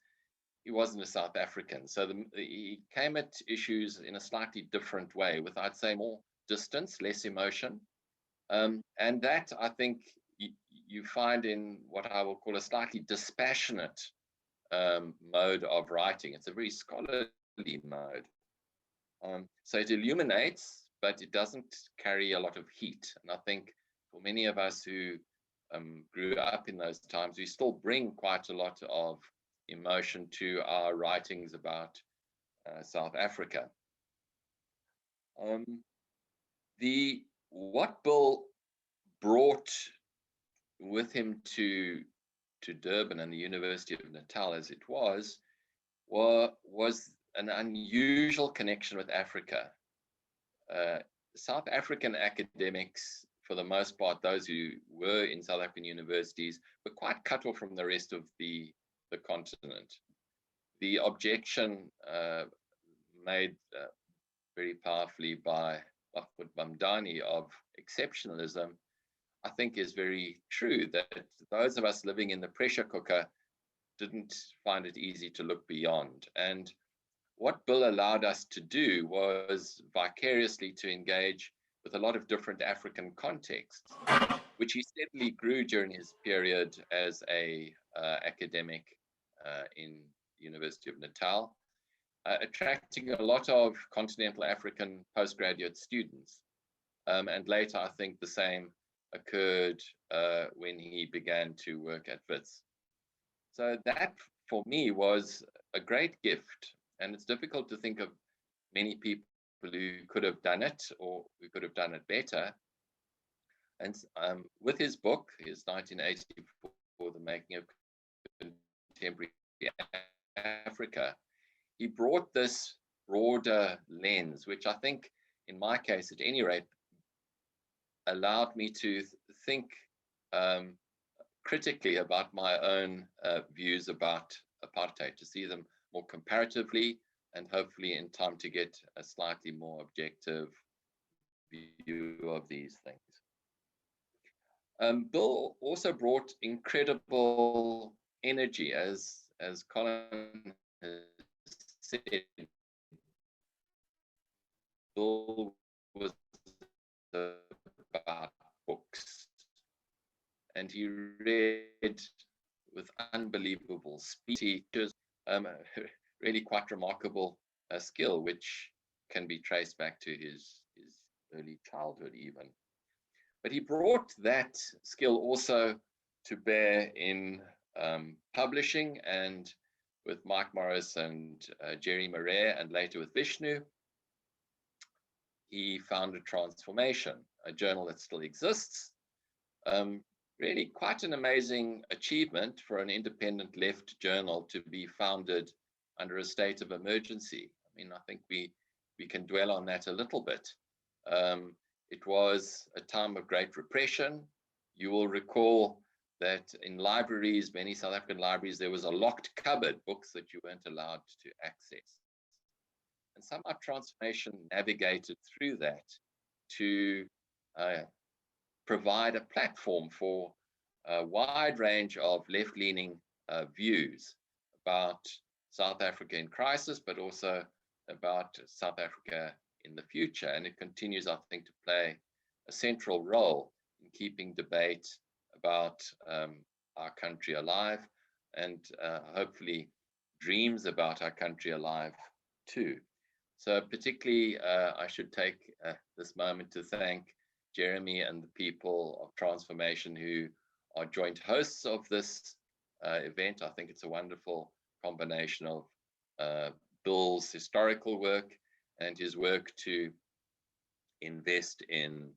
he wasn't a South African. So he came at issues in a slightly different way, with, I'd say, more distance, less emotion. And that, I think, you find in what I will call a slightly dispassionate mode of writing. It's a very scholarly mode. So it illuminates, but it doesn't carry a lot of heat. And I think for many of us who grew up in those times, we still bring quite a lot of emotion to our writings about South Africa. What Bill brought with him to Durban and the University of Natal, as it was an unusual connection with Africa. South African academics, for the most part, those who were in South African universities, were quite cut off from the rest of the continent. The objection made very powerfully by Bundy of exceptionalism, I think, is very true, that those of us living in the pressure cooker didn't find it easy to look beyond. And what Bill allowed us to do was vicariously to engage with a lot of different African contexts, which he steadily grew during his period as a academic in the University of Natal, attracting a lot of continental African postgraduate students. And later, I think the same occurred when he began to work at Wits. So that, for me, was a great gift. And it's difficult to think of many people who could have done it or who could have done it better. And with his book, his 1984, The Making of Contemporary Africa, he brought this broader lens, which I think, in my case, at any rate, allowed me to think critically about my own views about apartheid, to see them more comparatively, and hopefully in time to get a slightly more objective view of these things. Bill also brought incredible energy, as Colin has said. Bill was about books, and he read with unbelievable speed. Really quite remarkable skill, which can be traced back to his early childhood even. But he brought that skill also to bear in publishing, and with Mike Morris and Jerry Marais, and later with Vishnu, he found a transformation. a journal that still exists. Really quite an amazing achievement for an independent left journal to be founded under a state of emergency. I mean, I think we can dwell on that a little bit. It was a time of great repression. You will recall that in libraries, many South African libraries, there was a locked cupboard, books that you weren't allowed to access. And somehow Transformation navigated through that to provide a platform for a wide range of left-leaning views about South Africa in crisis, but also about South Africa in the future. And it continues, I think, to play a central role in keeping debate about our country alive, and hopefully dreams about our country alive too. So particularly, I should take this moment to thank Jeremy and the people of Transformation who are joint hosts of this event. I think it's a wonderful combination of Bill's historical work and his work to invest in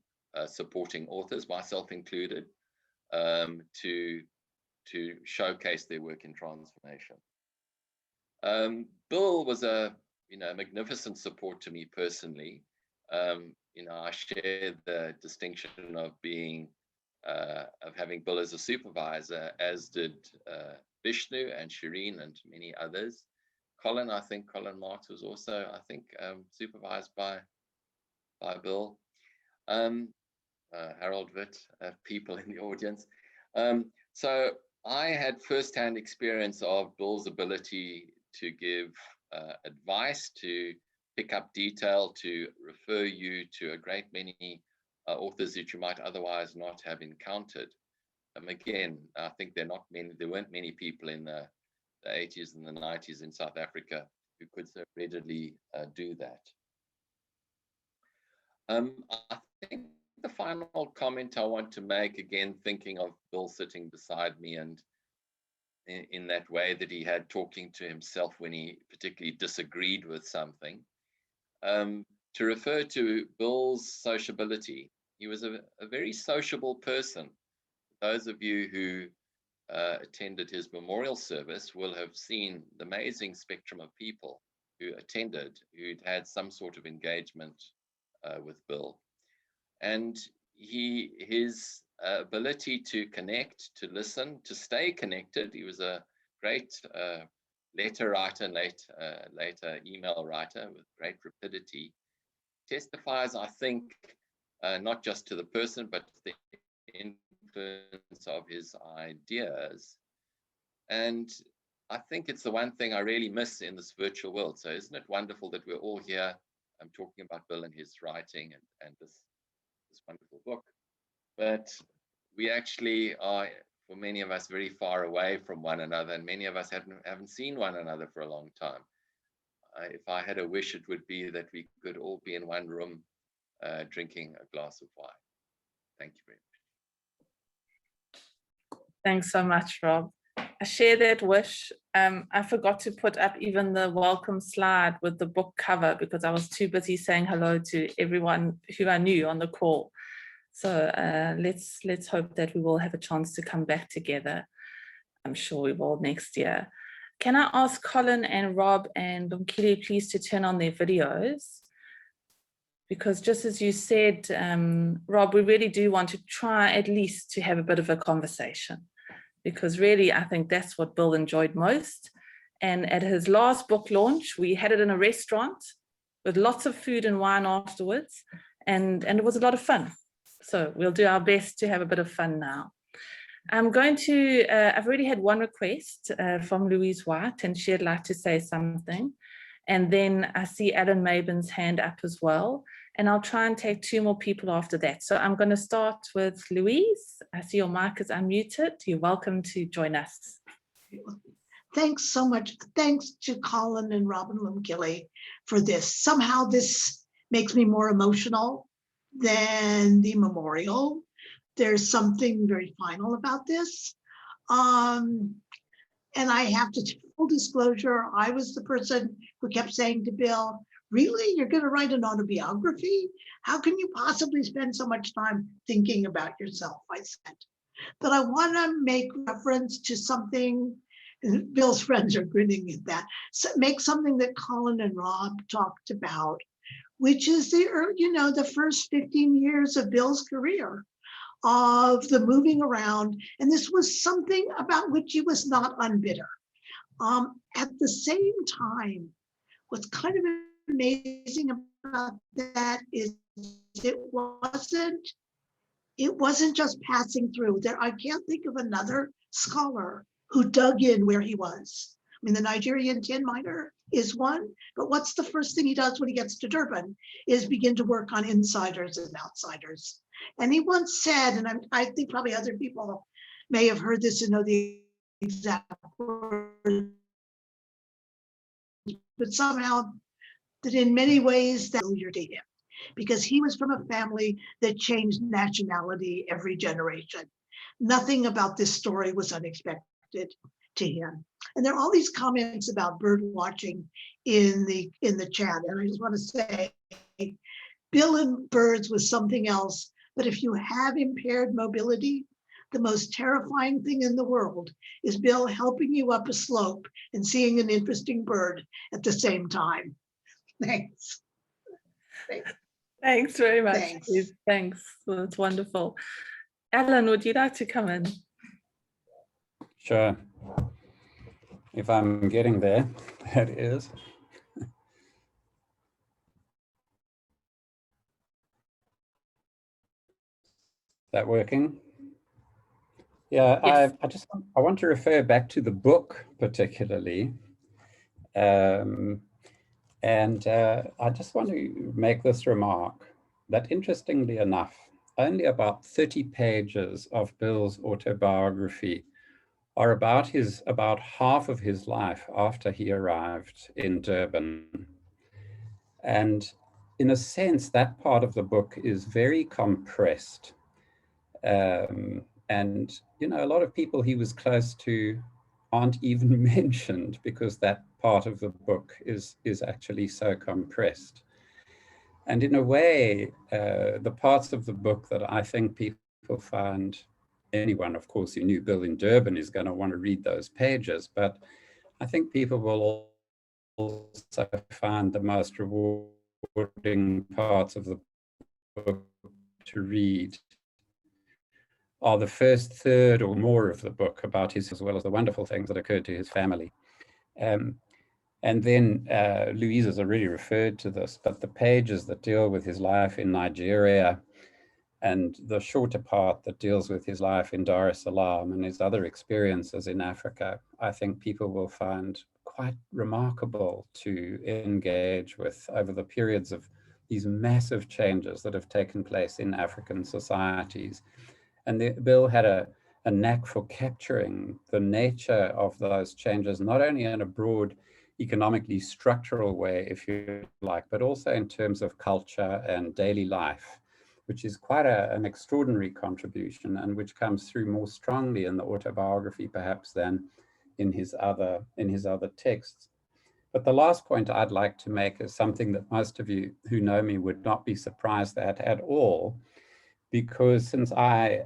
supporting authors, myself included, to showcase their work in Transformation. Bill was a magnificent support to me personally. I share the distinction of being of having Bill as a supervisor, as did Vishnu and Shireen and many others. Colin, I think Colin Marks was also, supervised by Bill. Harold Witt, people in the audience. So I had firsthand experience of Bill's ability to give advice, to pick up detail, to refer you to a great many authors that you might otherwise not have encountered. Again, I think there weren't many people in the 80s and the 90s in South Africa who could so readily do that. I think the final comment I want to make, again, thinking of Bill sitting beside me and in that way that he had talking to himself when he particularly disagreed with something, to refer to Bill's sociability. He was a very sociable person. Those of you who attended his memorial service will have seen the amazing spectrum of people who attended, who'd had some sort of engagement with Bill. And his ability to connect, to listen, to stay connected. He was a great letter writer and later email writer with great rapidity. Testifies, I think, not just to the person, but to the influence of his ideas. And I think it's the one thing I really miss in this virtual world. So isn't it wonderful that we're all here talking about Bill and his writing and this wonderful book. But we actually are, for many of us, very far away from one another, and many of us haven't seen one another for a long time. If I had a wish, it would be that we could all be in one room drinking a glass of wine. Thank you very much. Thanks so much, Rob. I share that wish. I forgot to put up even the welcome slide with the book cover because I was too busy saying hello to everyone who I knew on the call. So let's hope that we will have a chance to come back together. I'm sure we will next year. Can I ask Colin and Rob and Lumkile please to turn on their videos? Because just as you said, Rob, we really do want to try at least to have a bit of a conversation. Because really, I think that's what Bill enjoyed most. And at his last book launch, we had it in a restaurant with lots of food and wine afterwards. And it was a lot of fun. So we'll do our best to have a bit of fun now. I'm going to, I've already had one request from Louise White, and she'd like to say something. And then I see Alan Mabin's hand up as well. And I'll try and take two more people after that. So I'm going to start with Louise. I see your mic is unmuted. You're welcome to join us. Thanks so much. Thanks to Colin and Robin Lumkile for this. Somehow this makes me more emotional than the memorial. There's something very final about this. And I have to, full disclosure, I was the person who kept saying to Bill, really? You're going to write an autobiography? How can you possibly spend so much time thinking about yourself? I said. But I want to make reference to something, and Bill's friends are grinning at that, so make something that Colin and Rob talked about, which is the first 15 years of Bill's career, of the moving around. And this was something about which he was not unbitter. At the same time, what's kind of amazing about that is it wasn't just passing through. I can't think of another scholar who dug in where he was. I mean, the Nigerian tin miner is one, but what's the first thing he does when he gets to Durban is begin to work on insiders and outsiders. And he once said, and I think probably other people may have heard this and know the exact words, but somehow that in many ways that your data, because he was from a family that changed nationality every generation. Nothing about this story was unexpected to him. And there are all these comments about bird watching in the chat. And I just want to say, Bill and birds was something else. But if you have impaired mobility, the most terrifying thing in the world is Bill helping you up a slope and seeing an interesting bird at the same time. Thanks. Thanks very much. Thanks. Thanks. Well, that's wonderful. Alan, would you like to come in? Sure. If I'm getting there, that is. That working? Yeah, Yes. I want to refer back to the book particularly. I just want to make this remark that interestingly enough, only about 30 pages of Bill's autobiography are about half of his life after he arrived in Durban. And in a sense, that part of the book is very compressed. And, a lot of people he was close to aren't even mentioned because that part of the book is actually so compressed. And in a way, the parts of the book that I think people find, anyone, of course, who knew Bill in Durban is going to want to read those pages, but I think people will also find the most rewarding parts of the book to read are the first third or more of the book about his, as well as the wonderful things that occurred to his family. And then Louise has already referred to this, but the pages that deal with his life in Nigeria and the shorter part that deals with his life in Dar es Salaam and his other experiences in Africa, I think people will find quite remarkable to engage with over the periods of these massive changes that have taken place in African societies. And Bill had a knack for capturing the nature of those changes, not only in a broad economically structural way, if you like, but also in terms of culture and daily life, which is quite an extraordinary contribution and which comes through more strongly in the autobiography perhaps than in his other texts. But the last point I'd like to make is something that most of you who know me would not be surprised at all, because since I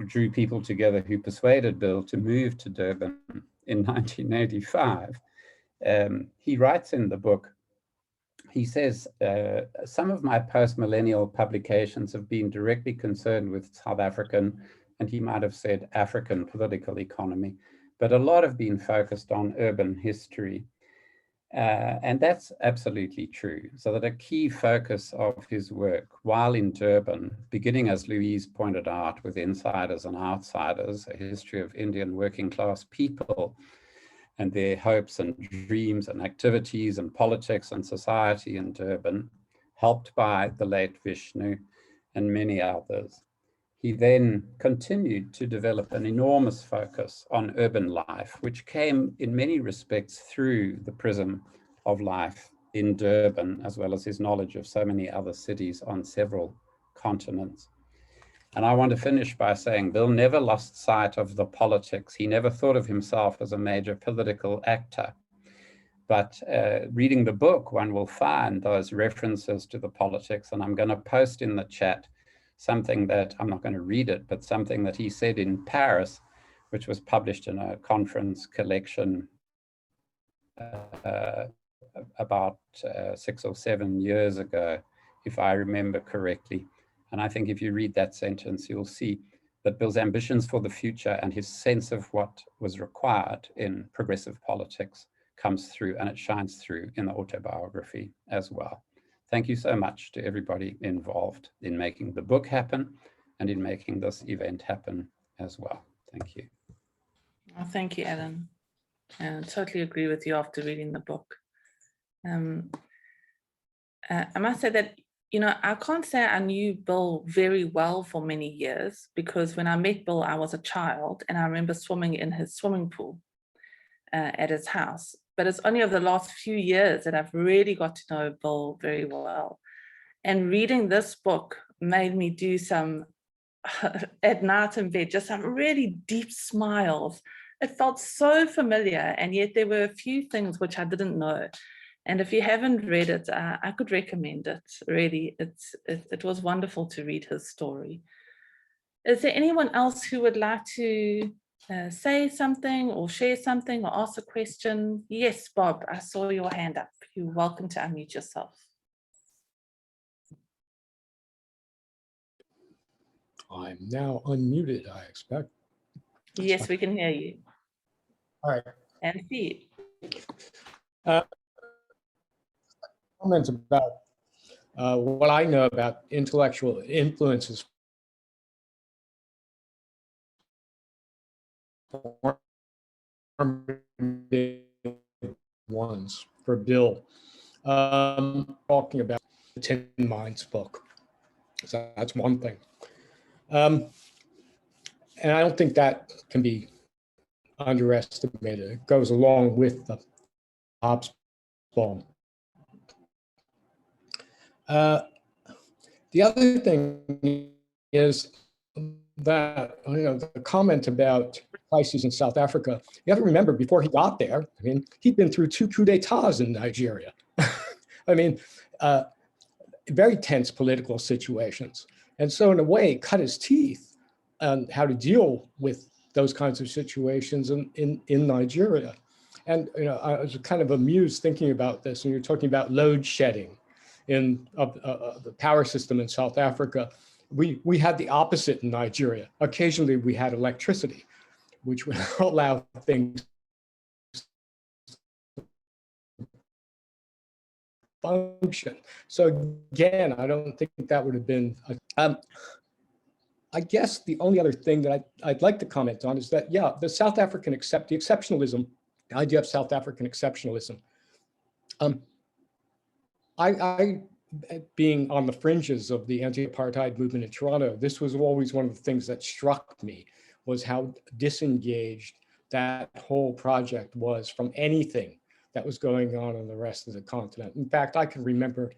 drew people together who persuaded Bill to move to Durban in 1985, he writes in the book, he says, some of my post-millennial publications have been directly concerned with South African, and he might have said African political economy, but a lot have been focused on urban history. And that's absolutely true. So that a key focus of his work while in Durban, beginning as Louise pointed out with Insiders and Outsiders, a history of Indian working class people and their hopes and dreams and activities and politics and society in Durban, helped by the late Vishnu and many others. He then continued to develop an enormous focus on urban life, which came in many respects through the prism of life in Durban, as well as his knowledge of so many other cities on several continents. And I want to finish by saying Bill never lost sight of the politics. He never thought of himself as a major political actor, But reading the book, one will find those references to the politics. And I'm going to post in the chat something that, I'm not going to read it, but something that he said in Paris, which was published in a conference collection about 6 or 7 years ago, if I remember correctly. And I think if you read that sentence, you'll see that Bill's ambitions for the future and his sense of what was required in progressive politics comes through, and it shines through in the autobiography as well. Thank you so much to everybody involved in making the book happen and in making this event happen as well. Thank you. Oh, thank you, Alan. I totally agree with you after reading the book. I must say that, you know, I can't say I knew Bill very well for many years, because when I met Bill, I was a child and I remember swimming in his swimming pool at his house. But it's only over the last few years that I've really got to know Bill very well. And reading this book made me do some, at night in bed, just some really deep smiles. It felt so familiar, and yet there were a few things which I didn't know. And if you haven't read it, I could recommend it. Really, it was wonderful to read his story. Is there anyone else who would like to say something or share something or ask a question? Yes, Bob, I saw your hand up. You're welcome to unmute yourself. I'm now unmuted, I expect. Yes, we can hear you. All right. And see you. Comments about what I know about intellectual influences ones for Bill. Talking about the 10 Minds book. So that's one thing. And I don't think that can be underestimated. It goes along with the Hobbes poem. The other thing is that, you know, the comment about crises in South Africa, you have to remember, before he got there, I mean, he'd been through 2 coups d'etats in Nigeria. I mean, very tense political situations. And so in a way, cut his teeth on how to deal with those kinds of situations in Nigeria. And, you know, I was kind of amused thinking about this, and you're talking about load shedding in the power system in South Africa. We had the opposite in Nigeria. Occasionally we had electricity, which would allow things function. So again, I don't think that would have been, I guess the only other thing that I'd like to comment on is that, yeah, the South African the exceptionalism, the idea of South African exceptionalism. I being on the fringes of the anti-apartheid movement in Toronto, this was always one of the things that struck me, was how disengaged that whole project was from anything that was going on in the rest of the continent. In fact, I can remember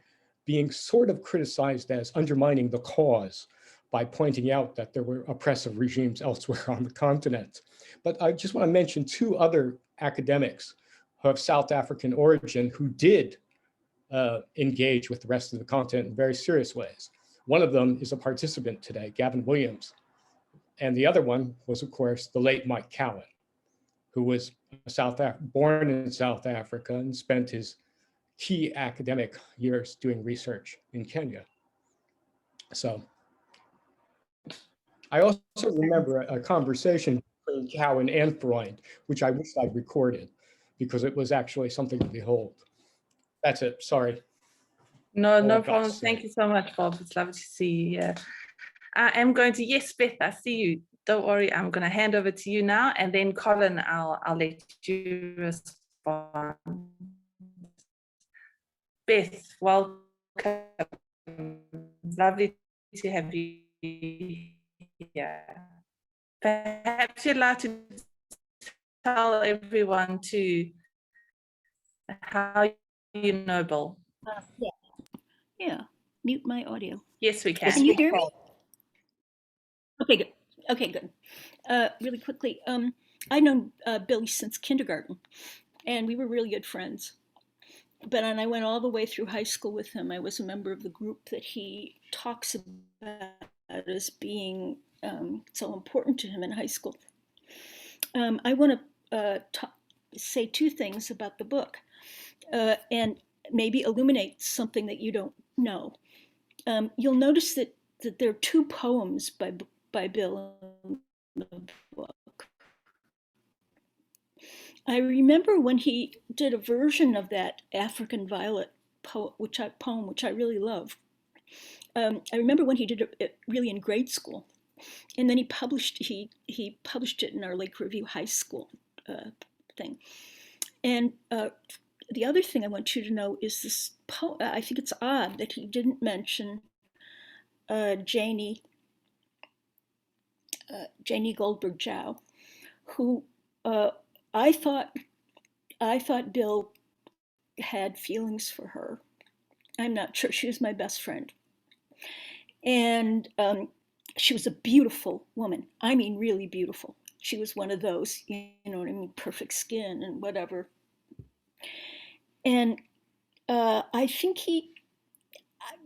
being sort of criticized as undermining the cause by pointing out that there were oppressive regimes elsewhere on the continent. But I just want to mention 2 other academics of South African origin who did engage with the rest of the continent in very serious ways. One of them is a participant today, Gavin Williams. And the other one was, of course, the late Mike Cowan, who was born in South Africa and spent his key academic years doing research in Kenya. So I also remember a conversation between Cowan and Freund, which I wish I'd recorded, because it was actually something to behold. That's it, sorry. No problem. Thank you so much, Bob. It's lovely to see you. Yeah. I am going to, yes, Beth, I see you. Don't worry, I'm going to hand over to you now, and then Colin, I'll let you respond. Beth, welcome. Lovely to have you here. Perhaps you'd like to tell everyone too how you know Bill. Yeah, mute my audio. Yes, we can. Can you hear me? Okay, good. Okay, good. Really quickly, I've known Billy since kindergarten. and we were really good friends. But and I went all the way through high school with him. I was a member of the group that he talks about as being so important to him in high school. I want to say two things about the book and maybe illuminate something that you don't know. You'll notice that there are two poems by Bill in the book. I remember when he did a version of that African Violet poem, which I really love. I remember when he did it really in grade school, and then he published it in our Lake Review High School thing. And the other thing I want you to know is this poem. I think it's odd that he didn't mention Janie Goldberg-Jow, who I thought Bill had feelings for her. I'm not sure. She was my best friend. And she was a beautiful woman. I mean, really beautiful. She was one of those, you know what I mean, perfect skin and whatever. And I think he,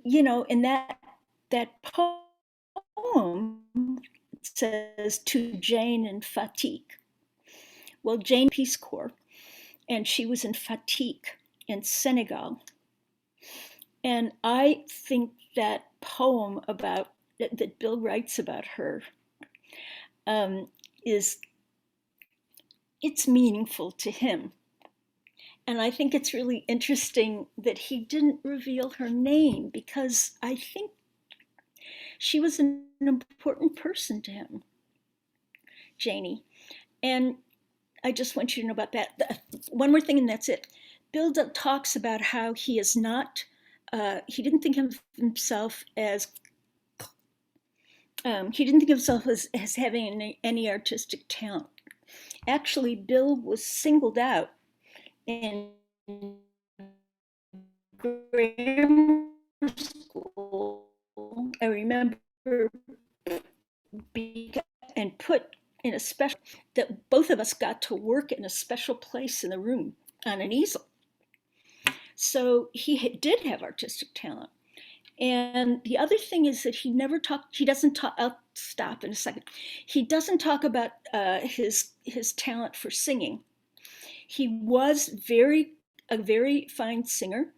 you know, in that poem says to Jane in Fatigue. Well, Jane Peace Corps, and she was in Fatigue in Senegal. And I think that poem about that Bill writes about her it's meaningful to him. And I think it's really interesting that he didn't reveal her name, because I think she was an important person to him, Janie. And I just want you to know about that. One more thing, and that's it. Bill talks about how he is not, he didn't think of himself as, as having any artistic talent. Actually, Bill was singled out in grammar school. I remember and put in a special, that both of us got to work in a special place in the room on an easel. So he did have artistic talent. And the other thing is that he doesn't talk, I'll stop in a second. He doesn't talk about his talent for singing. He was a very fine singer.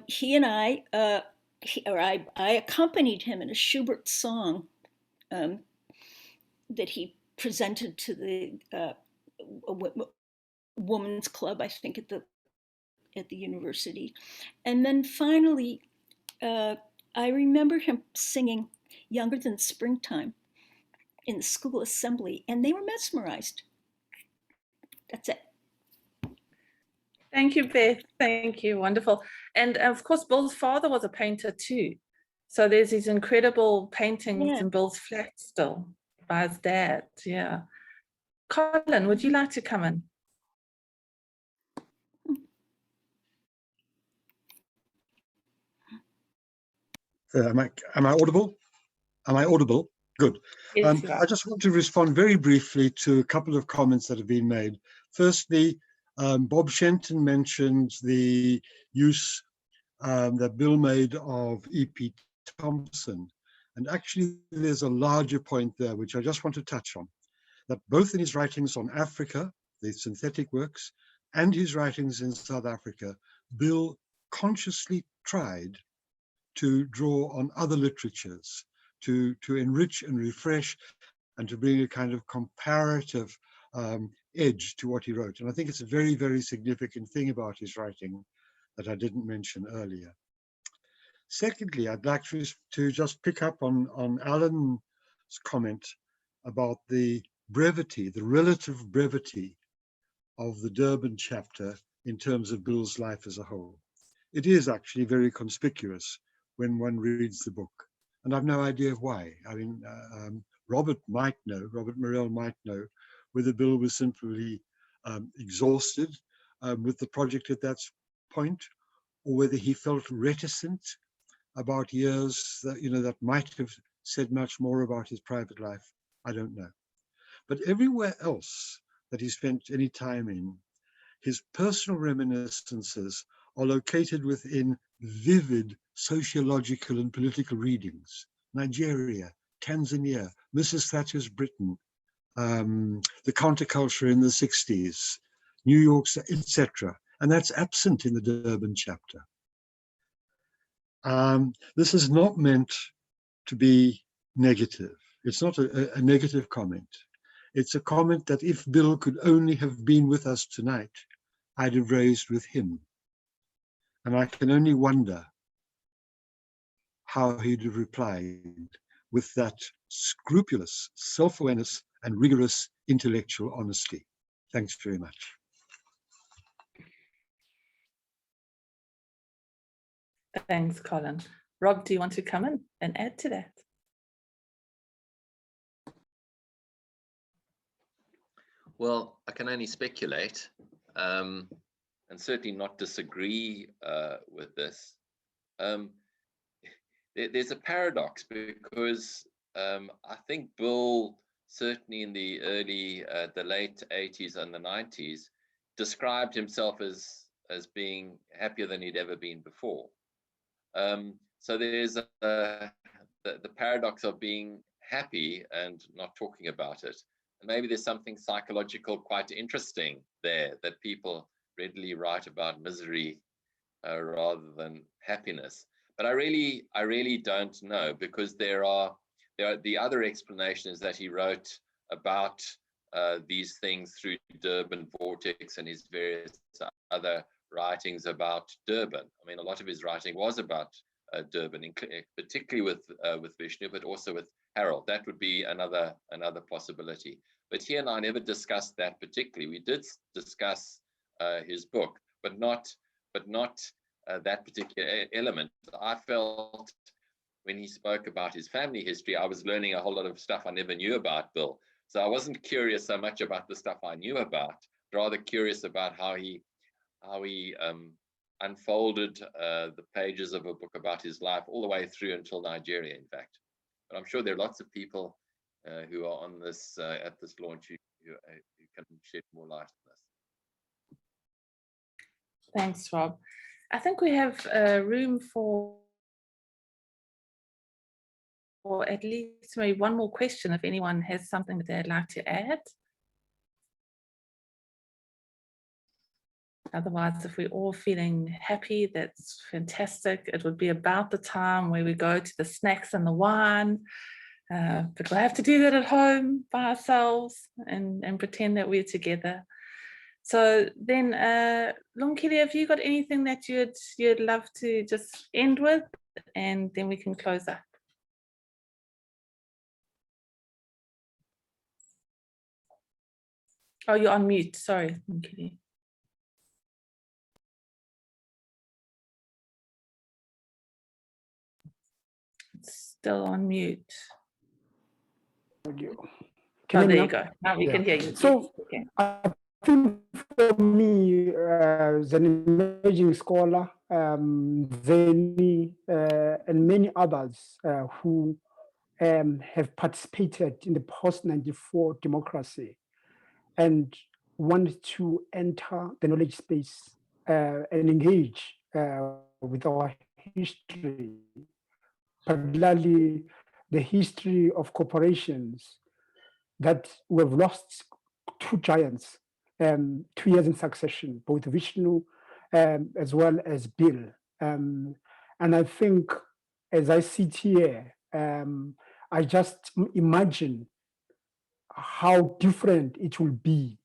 He and I accompanied him in a Schubert song that he presented to the women's club, I think, at the university. And then finally, I remember him singing Younger Than Springtime in the school assembly, and they were mesmerized. That's it. Thank you, Beth. Thank you. Wonderful. And of course, Bill's father was a painter too. So there's these incredible paintings in Bill's flat still by his dad. Yeah. Colin, would you like to come in? Am I audible? Am I audible? Good. Yes, I just want to respond very briefly to a couple of comments that have been made. Firstly, Bob Shenton mentioned the use that Bill made of E.P. Thompson. And actually, there's a larger point there, which I just want to touch on, that both in his writings on Africa, the synthetic works, and his writings in South Africa, Bill consciously tried to draw on other literatures, to enrich and refresh, and to bring a kind of comparative edge to what he wrote. And I think it's a very, very significant thing about his writing that I didn't mention earlier. Secondly, I'd like to just pick up on Alan's comment about the brevity, the relative brevity of the Durban chapter in terms of Bill's life as a whole. It is actually very conspicuous when one reads the book. And I've no idea why. I mean, Robert Morrell might know whether Bill was simply exhausted with the project at that point, or whether he felt reticent about years that, that might have said much more about his private life. I don't know. But everywhere else that he spent any time in, his personal reminiscences are located within vivid sociological and political readings. Nigeria, Tanzania, Mrs. Thatcher's Britain, the counterculture in the 60s, New York, etc. And that's absent in the Durban chapter. This is not meant to be negative. It's not a negative comment. It's a comment that if Bill could only have been with us tonight, I'd have raised with him. And I can only wonder how he'd have replied with that scrupulous self-awareness and rigorous intellectual honesty. Thanks very much. Thanks, Colin. Rob, do you want to come in and add to that? Well, I can only speculate, and certainly not disagree with this. There's a paradox because I think Bill, certainly in the late 80s and the 90s, described himself as being happier than he'd ever been before. So there's the paradox of being happy and not talking about it. And maybe there's something psychological quite interesting there, that people readily write about misery rather than happiness. But I really don't know, because there are the other explanations that he wrote about these things through Durban Vortex and his various other writings about Durban. I mean, a lot of his writing was about Durban, particularly with Vishnu, but also with Harold. That would be another possibility. But he and I never discussed that particularly. We did discuss his book, but not that particular element. I felt when he spoke about his family history, I was learning a whole lot of stuff I never knew about Bill. So I wasn't curious so much about the stuff I knew about, rather curious about how he unfolded the pages of a book about his life all the way through until Nigeria, in fact. But I'm sure there are lots of people who are on this at this launch who can shed more light on this. Thanks, Rob. I think we have room for at least maybe one more question if anyone has something that they'd like to add. Otherwise, if we're all feeling happy, that's fantastic. It would be about the time where we go to the snacks and the wine, but we'll have to do that at home by ourselves and pretend that we're together. So then, Lumkile, have you got anything that you'd love to just end with, and then we can close up? Oh, you're on mute. Sorry, Lumkile. It's still on mute. Audio. Oh, there you go. Now we can hear you. So Okay. I think for me, as an emerging scholar, Zeni, and many others who have participated in the post-94 democracy and want to enter the knowledge space and engage with our history, particularly the history of corporations that we've lost two giants, 2 years in succession, both Vishnu as well as Bill. And I think as I sit here, I just imagine how different it will be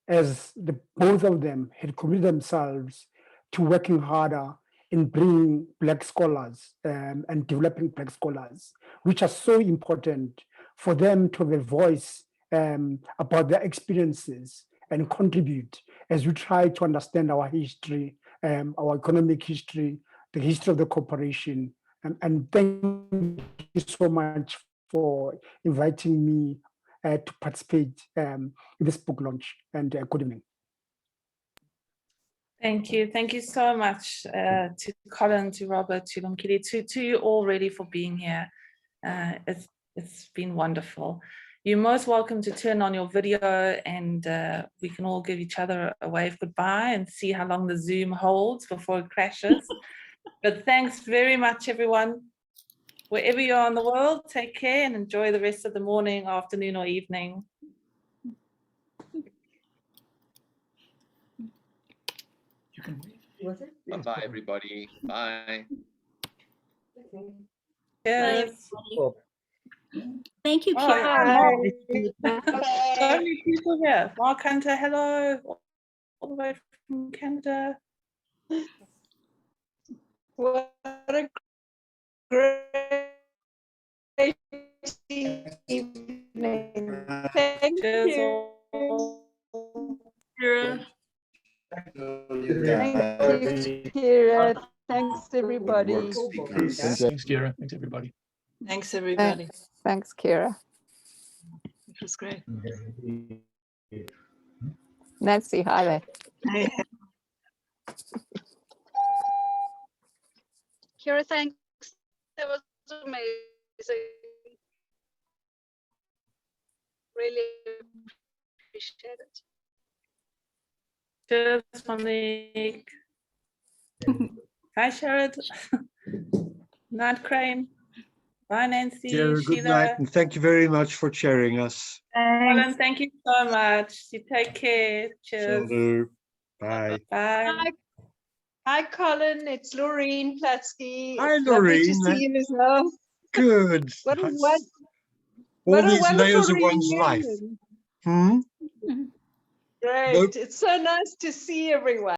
as both of them had committed themselves to working harder in bringing Black scholars and developing Black scholars, which are so important for them to have a voice about their experiences and contribute as we try to understand our history, our economic history, the history of the corporation. And thank you so much for inviting me to participate in this book launch, and good evening. Thank you. Thank you so much to Colin, to Robert, to Lumkile, to you all really for being here. It's been wonderful. You're most welcome to turn on your video and we can all give each other a wave goodbye and see how long the Zoom holds before it crashes. But thanks very much, everyone. Wherever you are in the world, take care and enjoy the rest of the morning, afternoon, or evening. You can wait. Bye-bye, everybody. Bye. Cheers. Thank you, Oh, Kira. so many people here. Mark Hunter, hello. All the way from Canada. What a great evening. Thank Cheers. you. Kira. Thank you, Kira. Thanks, everybody. Thanks, Kira. Thanks, everybody. Thanks, everybody. Thanks, Kira. It was great. Nancy, hi there. Kira, thanks. That was amazing. Really appreciate it. Cheers, Monique. Hi, Sherrod. Night, Crane. Bye, Nancy. Kira, good Sheila. night, and thank you very much for chairing us. Colin, thank you so much. You take care. Shall Cheers. do. Bye. Bye. Hi, Colin. It's Laureen Platsky. Hi, It's lovely to Laureen. see you as well. Good. What a All what a these wonderful layers of one's life. reunion. Hmm? Great. Nope. It's so nice to see everyone.